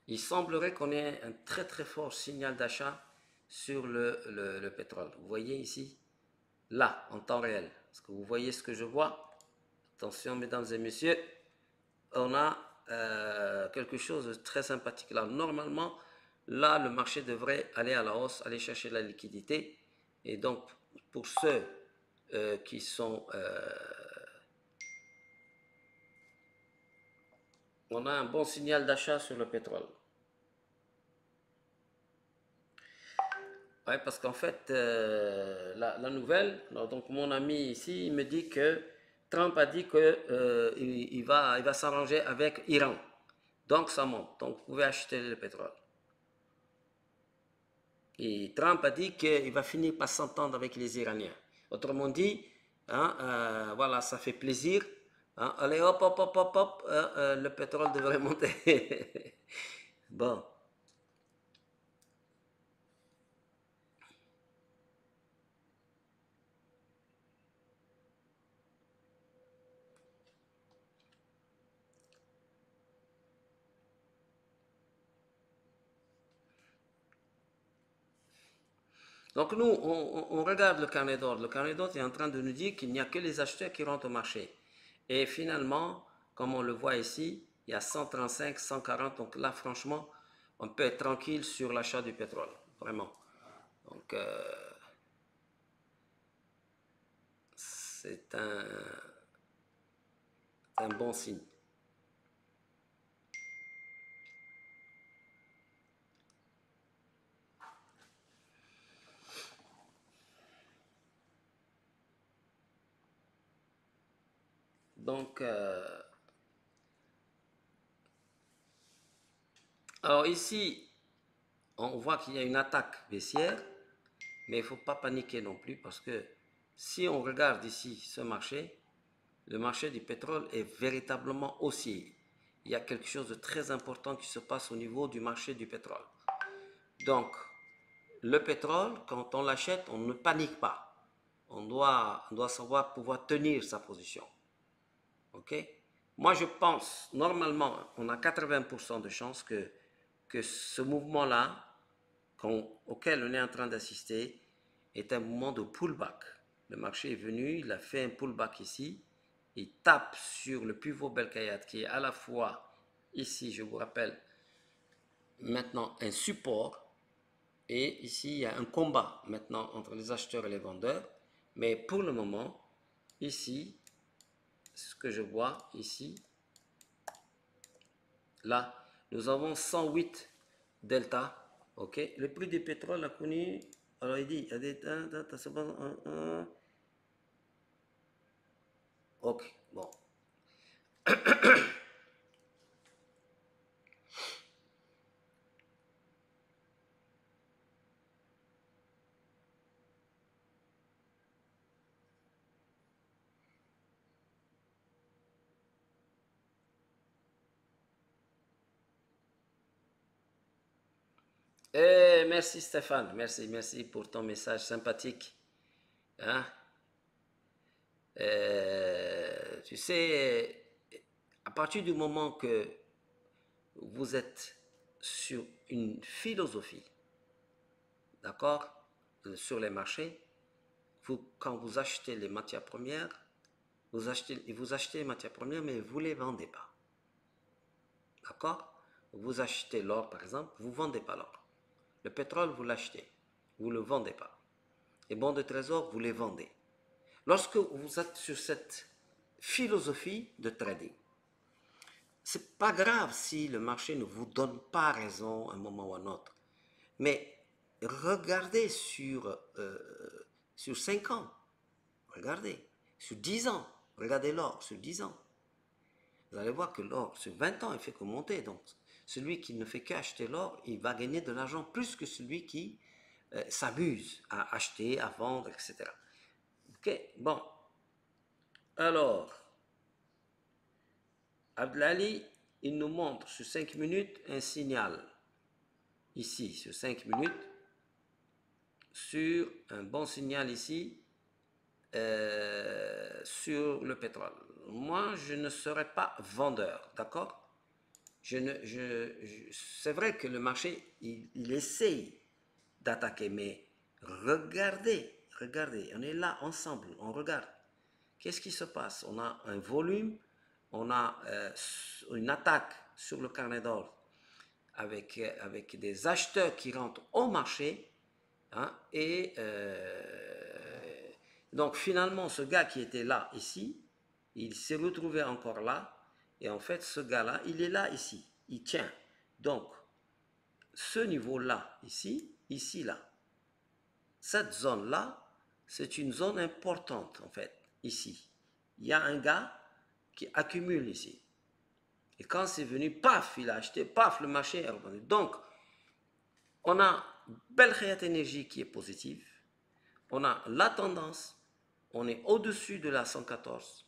Il semblerait qu'on ait un très très fort signal d'achat sur le pétrole. Vous voyez ici, là, en temps réel. Est-ce que vous voyez ce que je vois? Attention, mesdames et messieurs, on a quelque chose de très sympathique là. Normalement, là, le marché devrait aller à la hausse, aller chercher la liquidité. Et donc, pour ceux qui sont... on a un bon signal d'achat sur le pétrole. Oui, parce qu'en fait, la nouvelle, donc mon ami ici, il me dit que Trump a dit que il va s'arranger avec Iran. Donc ça monte. Donc vous pouvez acheter le pétrole. Et Trump a dit qu'il va finir par s'entendre avec les Iraniens. Autrement dit, hein, voilà, ça fait plaisir. Hein, allez, hop, hop, hop, hop, hop, le pétrole devrait monter. Bon. Donc nous, on regarde le carnet d'ordre. Le carnet d'ordre est en train de nous dire qu'il n'y a que les acheteurs qui rentrent au marché. Et finalement, comme on le voit ici, il y a 135, 140. Donc là, franchement, on peut être tranquille sur l'achat du pétrole. Vraiment. Donc, c'est un bon signe. Donc, alors ici, on voit qu'il y a une attaque baissière, mais il ne faut pas paniquer non plus parce que si on regarde ici ce marché, le marché du pétrole est véritablement haussier. Il y a quelque chose de très important qui se passe au niveau du marché du pétrole. Donc, le pétrole, quand on l'achète, on ne panique pas. On doit savoir pouvoir tenir sa position. Ok? Moi, je pense, normalement, on a 80% de chances que ce mouvement-là, auquel on est en train d'assister, est un mouvement de pullback. Le marché est venu, il a fait un pullback ici, il tape sur le pivot Belkayat qui est à la fois, ici, je vous rappelle, maintenant un support, et ici, il y a un combat maintenant entre les acheteurs et les vendeurs, mais pour le moment, ici, ce que je vois ici, là, nous avons 108 delta, ok. Le prix du pétrole a connu Alors il dit, il y a des... c'est bon, ok, bon. Merci Stéphane, merci pour ton message sympathique. Hein? Tu sais, à partir du moment que vous êtes sur une philosophie, d'accord, sur les marchés, quand vous achetez les matières premières, vous achetez les matières premières, mais vous ne les vendez pas. D'accord? Vous achetez l'or, par exemple, vous ne vendez pas l'or. Le pétrole, vous l'achetez, vous ne le vendez pas. Les bons de trésor, vous les vendez. Lorsque vous êtes sur cette philosophie de trading, c'est pas grave si le marché ne vous donne pas raison à un moment ou à un autre. Mais regardez sur 5 ans, regardez, sur 10 ans, regardez l'or sur 10 ans. Vous allez voir que l'or, sur 20 ans, il fait que monter. Donc, celui qui ne fait qu'acheter l'or, il va gagner de l'argent plus que celui qui s'abuse à acheter, à vendre, etc. Ok, bon. Alors, Abdelali, il nous montre sur 5 minutes un signal. Ici, sur 5 minutes, sur un bon signal ici, sur le pétrole. Moi, je ne serai pas vendeur, d'accord? C'est vrai que le marché, il essaye d'attaquer, mais regardez, on est là ensemble, on regarde. Qu'est-ce qui se passe? On a un volume, on a une attaque sur le carnet d'or avec des acheteurs qui rentrent au marché, hein, et donc finalement ce gars qui était là ici, il s'est retrouvé encore là, et en fait ce gars-là, il est là ici, il tient. Donc ce niveau-là, ici, là, cette zone-là, c'est une zone importante en fait, ici. Il y a un gars qui accumule ici. Et quand c'est venu, paf, il a acheté, paf, le marché est revenu. Donc, on a belle Khayat énergie qui est positive. On a la tendance, on est au-dessus de la 114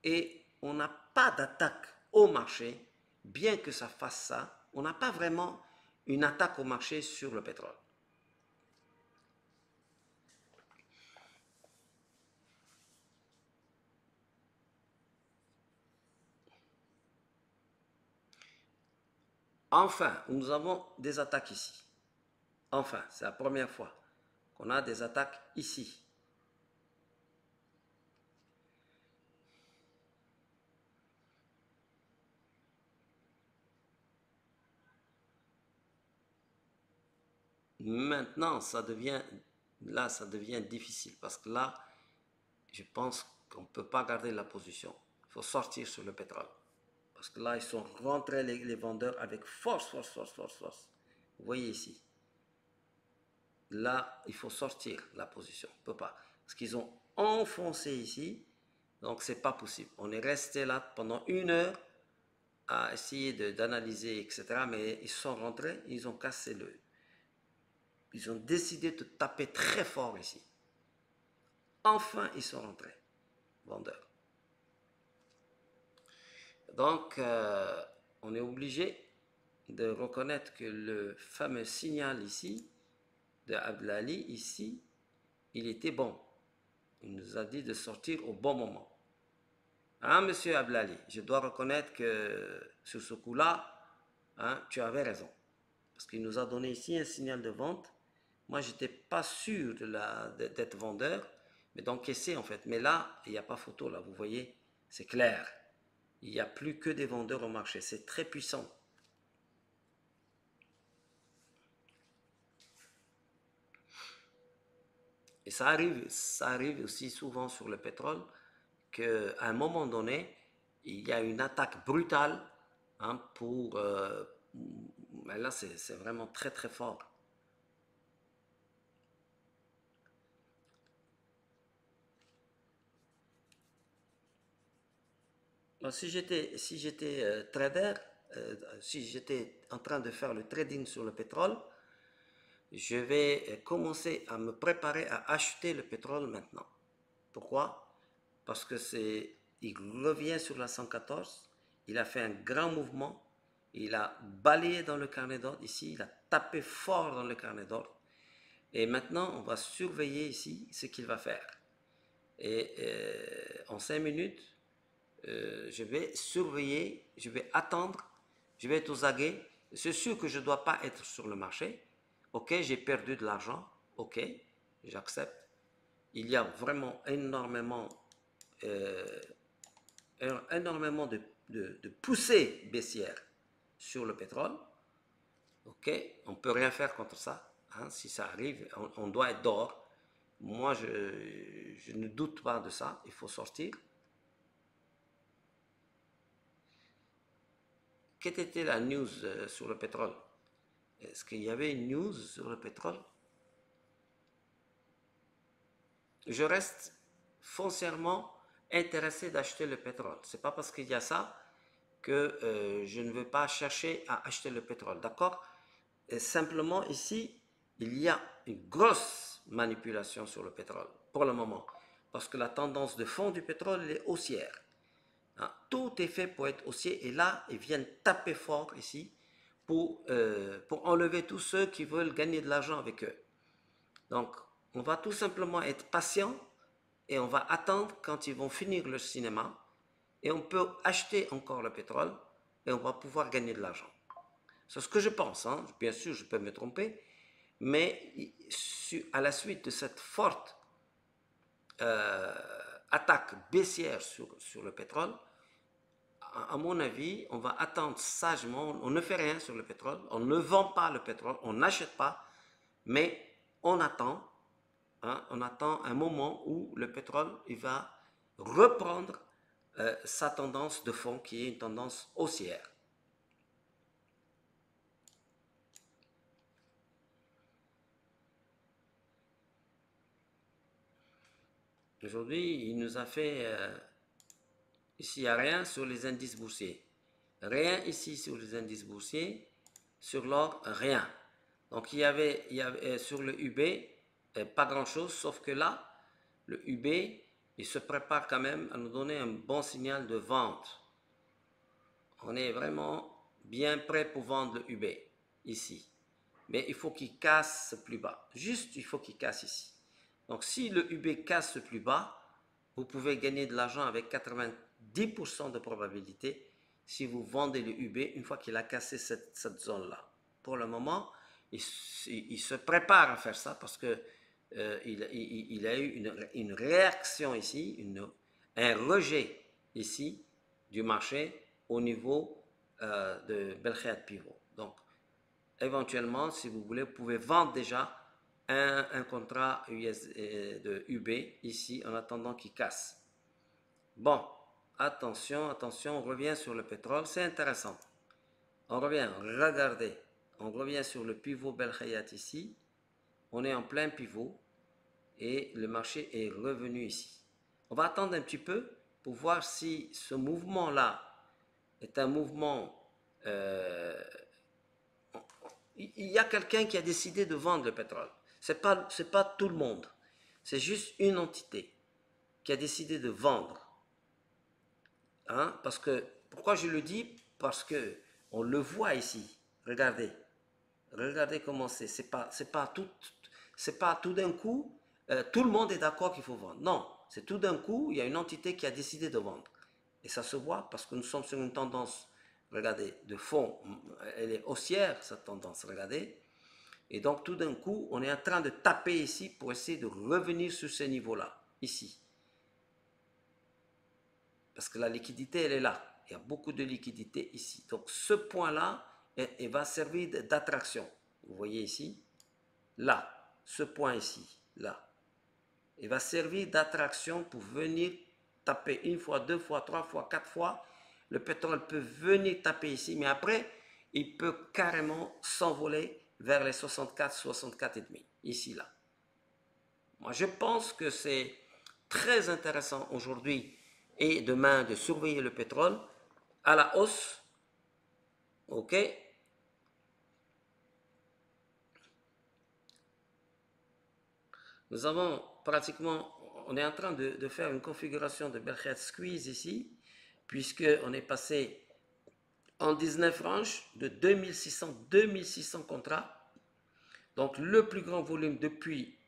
et on n'a pas d'attaque au marché, bien que ça fasse ça. On n'a pas vraiment une attaque au marché sur le pétrole. Enfin, nous avons des attaques ici. Enfin, c'est la première fois qu'on a des attaques ici. Maintenant, ça devient difficile parce que là, je pense qu'on ne peut pas garder la position. Il faut sortir sur le pétrole. Parce que là, ils sont rentrés les vendeurs avec force. Vous voyez ici. Là, il faut sortir la position. On ne peut pas. Parce qu'ils ont enfoncé ici. Donc, ce n'est pas possible. On est resté là pendant 1 heure à essayer d'analyser, etc. Mais ils sont rentrés, ils ont cassé le... Ils ont décidé de taper très fort ici. Enfin, ils sont rentrés, vendeurs. Donc, on est obligé de reconnaître que le fameux signal ici, de Abdelali, ici, il était bon. Il nous a dit de sortir au bon moment. Hein, monsieur Abdelali, je dois reconnaître que sur ce coup-là, hein, tu avais raison. Parce qu'il nous a donné ici un signal de vente. Moi, je n'étais pas sûr d'être vendeur, mais d'encaisser en fait. Mais là, il n'y a pas photo, là, vous voyez, c'est clair. Il n'y a plus que des vendeurs au marché. C'est très puissant. Et ça arrive aussi souvent sur le pétrole qu'à un moment donné, il y a une attaque brutale, hein, mais là, c'est vraiment très très fort. Si j'étais trader, si j'étais en train de faire le trading sur le pétrole, je vais commencer à me préparer à acheter le pétrole maintenant. Pourquoi? Parce que il revient sur la 114, il a fait un grand mouvement, il a balayé dans le carnet d'ordre ici, il a tapé fort dans le carnet d'ordre. Et maintenant, on va surveiller ici ce qu'il va faire. Et en 5 minutes, je vais surveiller, je vais attendre, je vais être aux aguets. C'est sûr que je ne dois pas être sur le marché. Ok, j'ai perdu de l'argent. Ok, j'accepte. Il y a vraiment énormément de poussées baissières sur le pétrole. Ok, on ne peut rien faire contre ça. Hein. Si ça arrive, on doit être dehors. Moi, je ne doute pas de ça. Il faut sortir. Quelle était la news sur le pétrole? Est-ce qu'il y avait une news sur le pétrole? Je reste foncièrement intéressé d'acheter le pétrole. Ce n'est pas parce qu'il y a ça que je ne veux pas chercher à acheter le pétrole. D'accord? Et simplement ici, il y a une grosse manipulation sur le pétrole pour le moment. Parce que la tendance de fond du pétrole est haussière. Hein? Tout est fait pour être haussier. Et là, ils viennent taper fort ici pour enlever tous ceux qui veulent gagner de l'argent avec eux. Donc, on va tout simplement être patient et on va attendre quand ils vont finir le cinéma et on peut acheter encore le pétrole et on va pouvoir gagner de l'argent. C'est ce que je pense. Hein. Bien sûr, je peux me tromper, mais à la suite de cette forte attaque baissière sur le pétrole, à mon avis, on va attendre sagement. On ne fait rien sur le pétrole, on ne vend pas le pétrole, on n'achète pas, mais on attend. Hein, on attend un moment où le pétrole il va reprendre sa tendance de fond qui est une tendance haussière. Aujourd'hui, il nous a fait ici, il n'y a rien sur les indices boursiers. Rien ici sur les indices boursiers. Sur l'or, rien. Donc, il y avait sur le UB, pas grand-chose, sauf que là, le UB, il se prépare quand même à nous donner un bon signal de vente. On est vraiment bien prêt pour vendre le UB, ici. Mais il faut qu'il casse plus bas. Juste, il faut qu'il casse ici. Donc, si le UB casse ce plus bas, vous pouvez gagner de l'argent avec 90% de probabilité si vous vendez le UB une fois qu'il a cassé cette zone-là. Pour le moment, il se prépare à faire ça parce que il a eu une réaction ici, un rejet ici du marché au niveau de Belkhead Pivot. Donc, éventuellement, si vous voulez, vous pouvez vendre déjà un contrat de UB ici en attendant qu'il casse. Bon, attention, attention, on revient sur le pétrole, c'est intéressant. On revient, regardez, on revient sur le pivot Belkhayat ici. On est en plein pivot et le marché est revenu ici. On va attendre un petit peu pour voir si ce mouvement-là est un mouvement... il y a quelqu'un qui a décidé de vendre le pétrole. Ce n'est pas tout le monde. C'est juste une entité qui a décidé de vendre. Hein? Parce que, pourquoi je le dis? Parce que on le voit ici. Regardez. Regardez comment c'est. C'est pas tout d'un coup, tout le monde est d'accord qu'il faut vendre. Non, c'est tout d'un coup, il y a une entité qui a décidé de vendre. Et ça se voit parce que nous sommes sur une tendance, regardez, de fond, elle est haussière, cette tendance, regardez. Et donc, tout d'un coup, on est en train de taper ici pour essayer de revenir sur ce niveau-là, ici. Parce que la liquidité, elle est là. Il y a beaucoup de liquidité ici. Donc, ce point-là, il va servir d'attraction. Vous voyez ici, là, ce point ici, là. Il va servir d'attraction pour venir taper une fois, deux fois, trois fois, quatre fois. Le pétrole peut venir taper ici, mais après, il peut carrément s'envoler vers les 64, 64,5, ici, là. Moi, je pense que c'est très intéressant aujourd'hui et demain de surveiller le pétrole à la hausse. OK? Nous avons pratiquement, on est en train de faire une configuration de Belkhead Squeeze ici, puisqu'on est passé en 19 ranges de 2600 contrats. Donc le plus grand volume depuis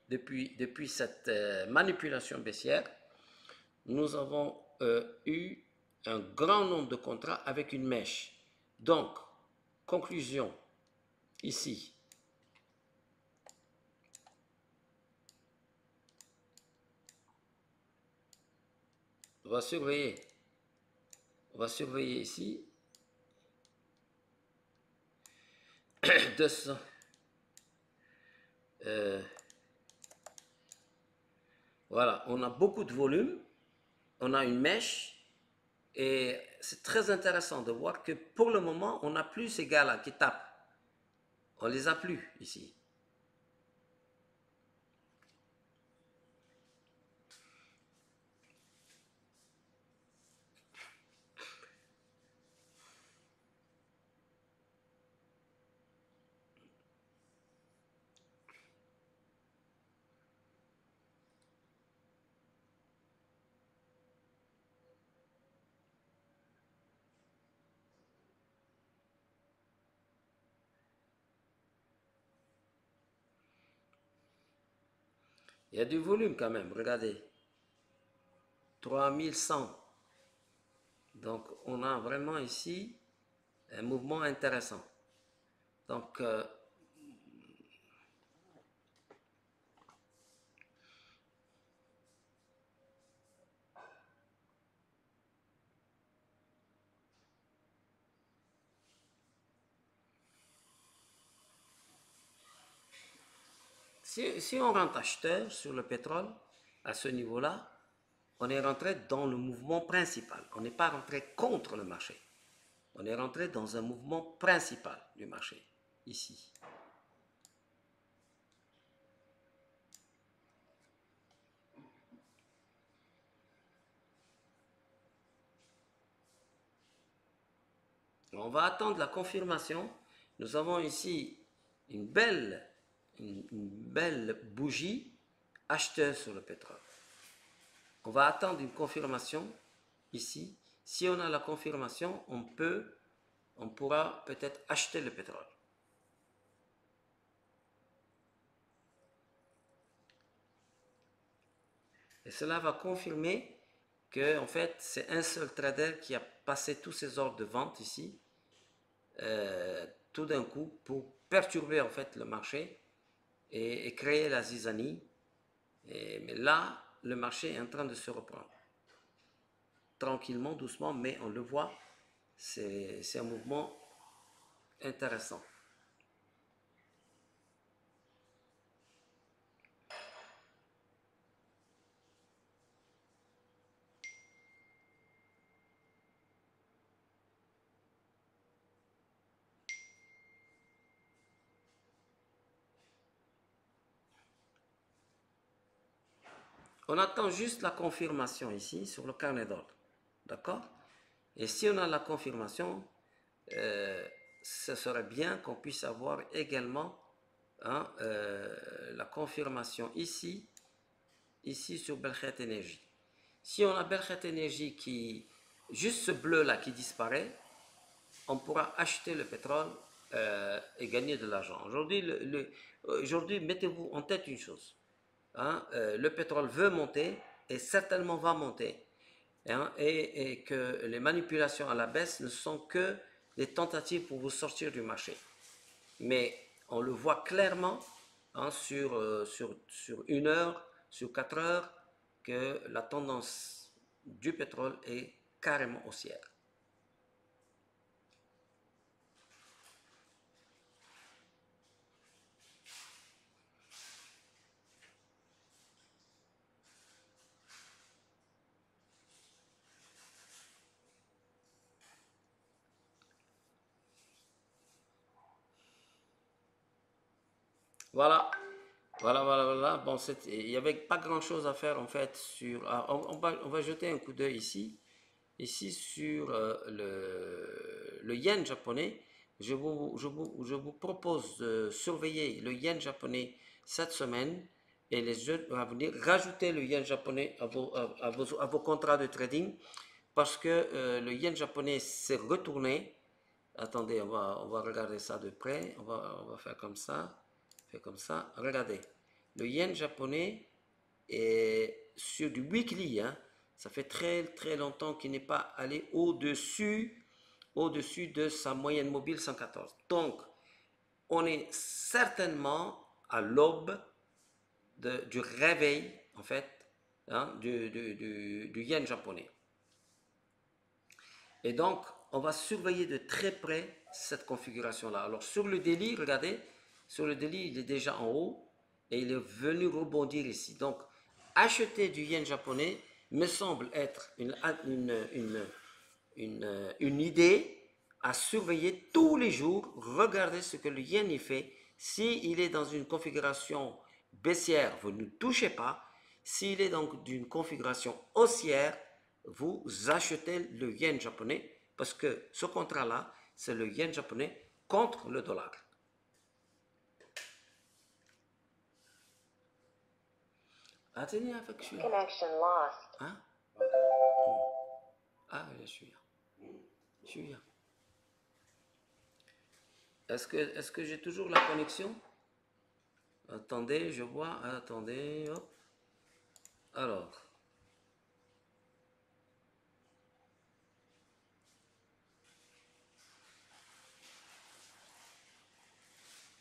cette manipulation baissière. Nous avons eu un grand nombre de contrats avec une mèche. Donc, conclusion, ici. On va surveiller ici. 200. Voilà, on a beaucoup de volume, on a une mèche, et c'est très intéressant de voir que pour le moment, on n'a plus ces gars-là qui tapent. On les a plus ici. Il y a du volume quand même, regardez. 3100. Donc, on a vraiment ici un mouvement intéressant. Donc, si on rentre acheteur sur le pétrole, à ce niveau-là, on est rentré dans le mouvement principal. On n'est pas rentré contre le marché. On est rentré dans un mouvement principal du marché, ici. On va attendre la confirmation. Nous avons ici une belle bougie acheteuse sur le pétrole. On va attendre une confirmation ici. Si on a la confirmation, on pourra peut-être acheter le pétrole. Et cela va confirmer que en fait c'est un seul trader qui a passé tous ses ordres de vente ici, tout d'un coup, pour perturber en fait le marché et créer la zizanie. Mais là, le marché est en train de se reprendre. Tranquillement, doucement, mais on le voit, c'est un mouvement intéressant. On attend juste la confirmation ici sur le carnet d'ordre. D'accord? Et si on a la confirmation, ce serait bien qu'on puisse avoir également la confirmation ici sur Belkhead Energy. Si on a Belkhead Energy qui, juste ce bleu là qui disparaît, on pourra acheter le pétrole et gagner de l'argent. Aujourd'hui, mettez-vous en tête une chose. Le pétrole veut monter et certainement va monter. Et que les manipulations à la baisse ne sont que des tentatives pour vous sortir du marché. Mais on le voit clairement sur 1 heure, sur 4 heures, que la tendance du pétrole est carrément haussière. Voilà. Voilà, voilà, voilà. Bon, il n'y avait pas grand-chose à faire en fait sur... on va jeter un coup d'œil ici. Ici sur le yen japonais. Je vous propose de surveiller le yen japonais cette semaine et les jours à venir. Rajouter le yen japonais à vos contrats de trading parce que le yen japonais s'est retourné. Attendez, on va regarder ça de près. On va faire comme ça. Faire comme ça. Regardez. Le yen japonais est sur du weekly. Hein. Ça fait très très longtemps qu'il n'est pas allé au-dessus de sa moyenne mobile 114. Donc, on est certainement à l'aube du réveil, en fait, hein, du yen japonais. Et donc, on va surveiller de très près cette configuration-là. Alors, sur le daily, regardez, sur le daily, il est déjà en haut et il est venu rebondir ici. Donc, acheter du yen japonais me semble être une idée à surveiller tous les jours. Regardez ce que le yen y fait. S'il est dans une configuration baissière, vous ne touchez pas. S'il est donc d'une configuration haussière, vous achetez le yen japonais parce que ce contrat-là, c'est le yen japonais contre le dollar. Attendez, avec celui-là. Connection lost. Hein? Ah, je suis là. Je suis là. Est-ce que j'ai toujours la connexion? Attendez, je vois. Attendez, hop. Alors.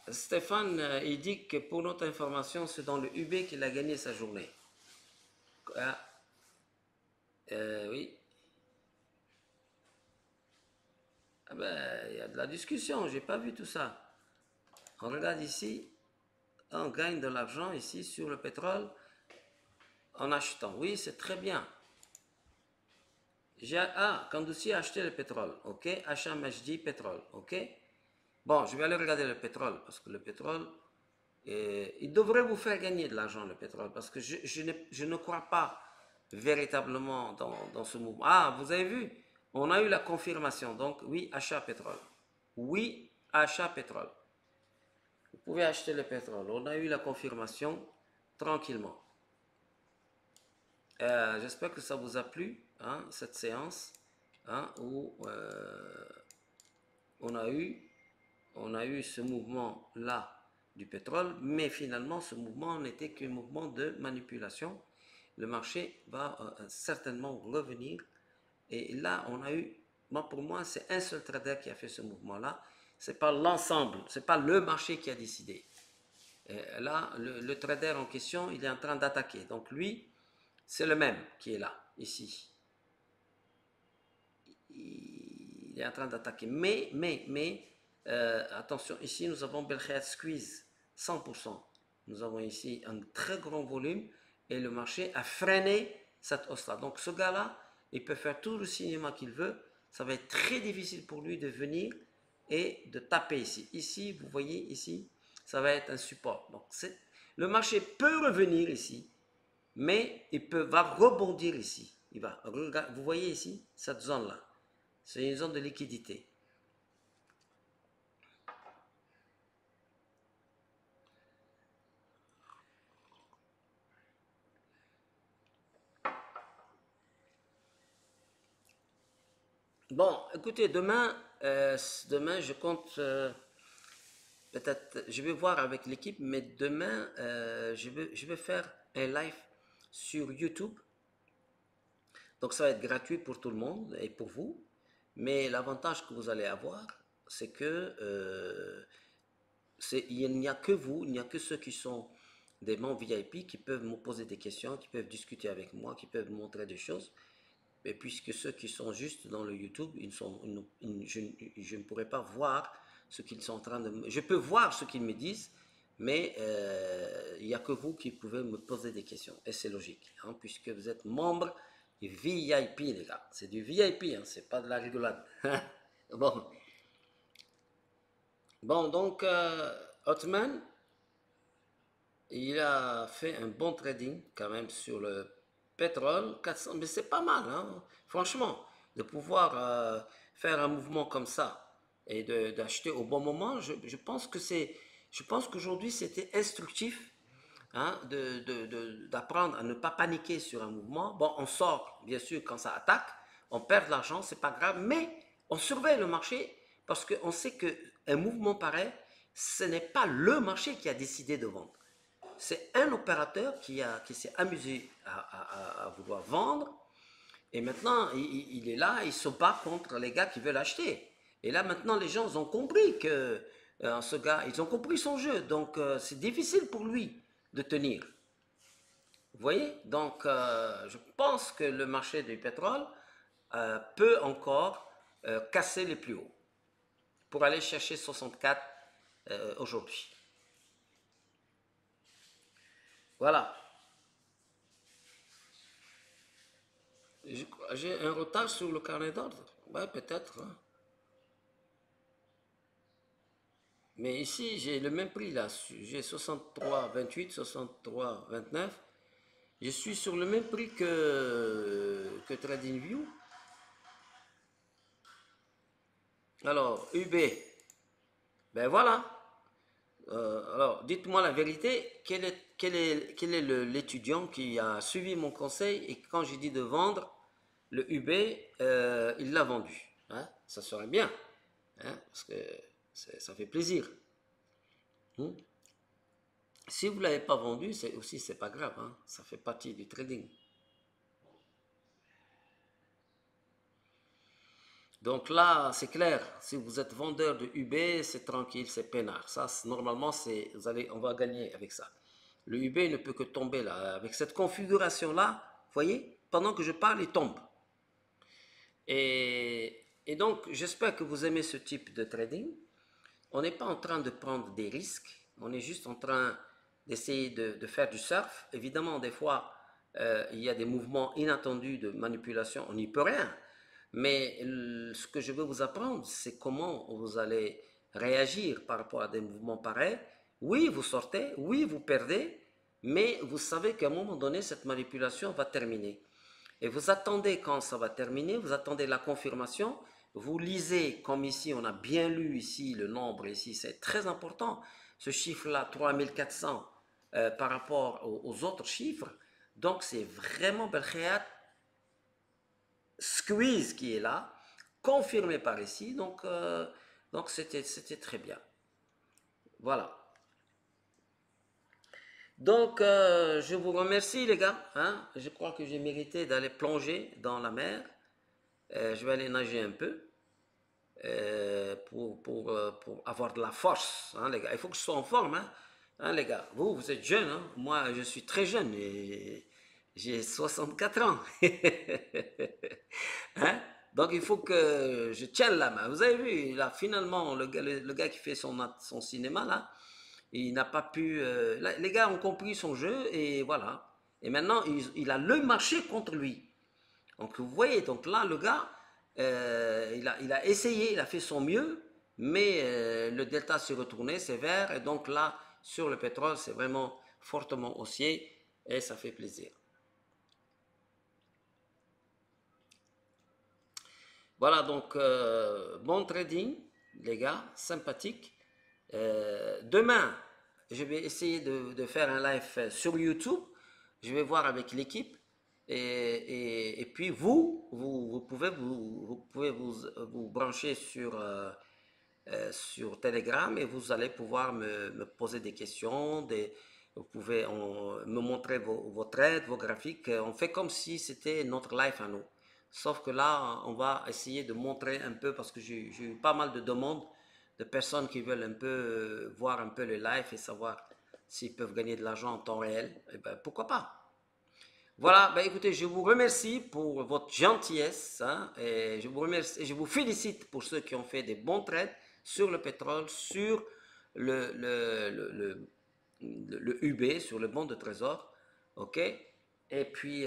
Stéphane, il dit que pour notre information, c'est dans le UB qu'il a gagné sa journée. Ah, oui. Ah ben, il y a de la discussion, j'ai pas vu tout ça. On regarde ici, on gagne de l'argent ici sur le pétrole en achetant. Oui, c'est très bien. Kandoussi a acheté le pétrole, ok. Achat Majdi, pétrole, ok. Bon, je vais aller regarder le pétrole, parce que le pétrole, il devrait vous faire gagner de l'argent, le pétrole, parce que je ne crois pas véritablement dans ce mouvement. Ah, vous avez vu, on a eu la confirmation, donc oui, achat pétrole. Oui, achat pétrole. Vous pouvez acheter le pétrole. On a eu la confirmation tranquillement. J'espère que ça vous a plu, hein, cette séance, hein, où on a eu ce mouvement-là du pétrole, mais finalement, ce mouvement n'était qu'un mouvement de manipulation. Le marché va certainement revenir. Et là, on a eu, pour moi, c'est un seul trader qui a fait ce mouvement-là. Ce n'est pas l'ensemble, ce n'est pas le marché qui a décidé. Et là, le trader en question, il est en train d'attaquer. Donc lui, c'est le même qui est là, ici. Il est en train d'attaquer. Mais, attention, ici, nous avons Belkhead Squeeze, 100%. Nous avons ici un très grand volume et le marché a freiné cette hausse-là. Donc ce gars-là, il peut faire tout le cinéma qu'il veut. Ça va être très difficile pour lui de venir et de taper ici. Ici, vous voyez, ici, ça va être un support. Donc le marché peut revenir ici, mais va rebondir ici. Vous voyez ici, cette zone-là. C'est une zone de liquidité. Bon, écoutez, demain, je compte peut-être, je vais voir avec l'équipe, mais demain, je vais faire un live sur YouTube. Donc, ça va être gratuit pour tout le monde et pour vous. Mais l'avantage que vous allez avoir, c'est que il n'y a que vous, il n'y a que ceux qui sont des membres VIP qui peuvent me poser des questions, qui peuvent discuter avec moi, qui peuvent me montrer des choses. Mais puisque ceux qui sont juste dans le YouTube, je ne pourrais pas voir ce qu'ils sont en train de... Je peux voir ce qu'ils me disent, mais il n'y a que vous qui pouvez me poser des questions. Et c'est logique, hein, puisque vous êtes membre VIP, les gars. C'est du VIP, hein, c'est pas de la rigolade. Bon. Bon, donc, Hotman, Il a fait un bon trading quand même sur le pétrole, 400, mais c'est pas mal, hein, franchement, de pouvoir faire un mouvement comme ça et d'acheter au bon moment. Je pense que je pense qu'aujourd'hui c'était instructif, hein, d'apprendre à ne pas paniquer sur un mouvement. Bon, on sort bien sûr quand ça attaque, on perd de l'argent, c'est pas grave, mais on surveille le marché parce qu'on sait qu'un mouvement pareil, ce n'est pas le marché qui a décidé de vendre. C'est un opérateur qui s'est amusé à vouloir vendre et maintenant il est là, il se bat contre les gars qui veulent acheter. Et là maintenant les gens ont compris que ce gars, ils ont compris son jeu, donc c'est difficile pour lui de tenir. Vous voyez? Donc je pense que le marché du pétrole peut encore casser les plus hauts pour aller chercher 64 aujourd'hui. Voilà. J'ai un retard sur le carnet d'ordre. Ouais, peut-être, hein. Mais ici, j'ai le même prix là. J'ai 63,28, 63,29. Je suis sur le même prix que TradingView. Alors, UB, ben voilà. Alors, dites-moi la vérité. Quel est l'étudiant qui a suivi mon conseil et quand j'ai dit de vendre le UB, il l'a vendu, hein? Ça serait bien, hein, parce que ça fait plaisir. Hmm. Si vous ne l'avez pas vendu, c'est pas grave, hein, ça fait partie du trading. Donc là, c'est clair, si vous êtes vendeur de UB, c'est tranquille, c'est peinard. Ça, normalement, on va gagner avec ça. Le UB ne peut que tomber là. Avec cette configuration-là, vous voyez, pendant que je parle, il tombe. Et donc, j'espère que vous aimez ce type de trading. On n'est pas en train de prendre des risques, on est juste en train d'essayer de faire du surf. Évidemment, des fois, il y a des mouvements inattendus de manipulation, on n'y peut rien. Mais ce que je veux vous apprendre, c'est comment vous allez réagir par rapport à des mouvements pareils. Oui, vous sortez, oui, vous perdez, mais vous savez qu'à un moment donné, cette manipulation va terminer. Et vous attendez quand ça va terminer, vous attendez la confirmation, vous lisez, comme ici, on a bien lu ici, le nombre ici, c'est très important, ce chiffre-là, 3400 par rapport aux autres chiffres. Donc c'est vraiment Belkhéat Squeeze qui est là, confirmé par ici, donc c'était très bien. Voilà. Donc, je vous remercie les gars, hein. Je crois que j'ai mérité d'aller plonger dans la mer. Je vais aller nager un peu pour avoir de la force, hein, les gars. Il faut que je sois en forme, hein, les gars. Vous êtes jeunes, hein. Moi, je suis très jeune et j'ai 64 ans. Hein? Donc, il faut que je tienne la main. Vous avez vu, là, finalement, le gars qui fait son cinéma, là, il n'a pas pu. Les gars ont compris son jeu et voilà. Et maintenant, il a le marché contre lui. Donc vous voyez, donc là, le gars, il a essayé, il a fait son mieux, mais le delta s'est retourné, c'est vert, et donc là, sur le pétrole, c'est vraiment fortement haussier, et ça fait plaisir. Voilà, donc bon trading, les gars, sympathique. Demain, je vais essayer de faire un live sur YouTube. Je vais voir avec l'équipe. Et puis vous pouvez vous brancher sur Telegram et vous allez pouvoir me poser des questions. Vous pouvez me montrer vos trades, vos graphiques. On fait comme si c'était notre live à nous. Sauf que là, on va essayer de montrer un peu parce que j'ai eu pas mal de demandes de personnes qui veulent un peu voir un peu le live et savoir s'ils peuvent gagner de l'argent en temps réel. Et ben, pourquoi pas? Voilà, ben écoutez, je vous remercie pour votre gentillesse, hein, et je vous remercie, et je vous félicite pour ceux qui ont fait des bons trades sur le pétrole, sur le, le, le, le, le UB, sur le bon de trésor, ok? Et puis,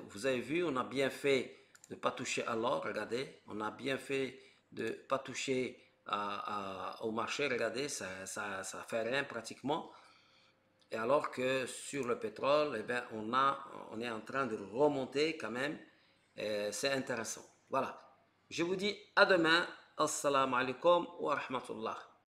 vous avez vu, on a bien fait de ne pas toucher à l'or, regardez, on a bien fait de ne pas toucher au marché, regardez, ça fait rien pratiquement. Et alors que sur le pétrole, eh bien, on est en train de remonter quand même. C'est intéressant. Voilà. Je vous dis à demain. Assalamu alaikum wa rahmatullah.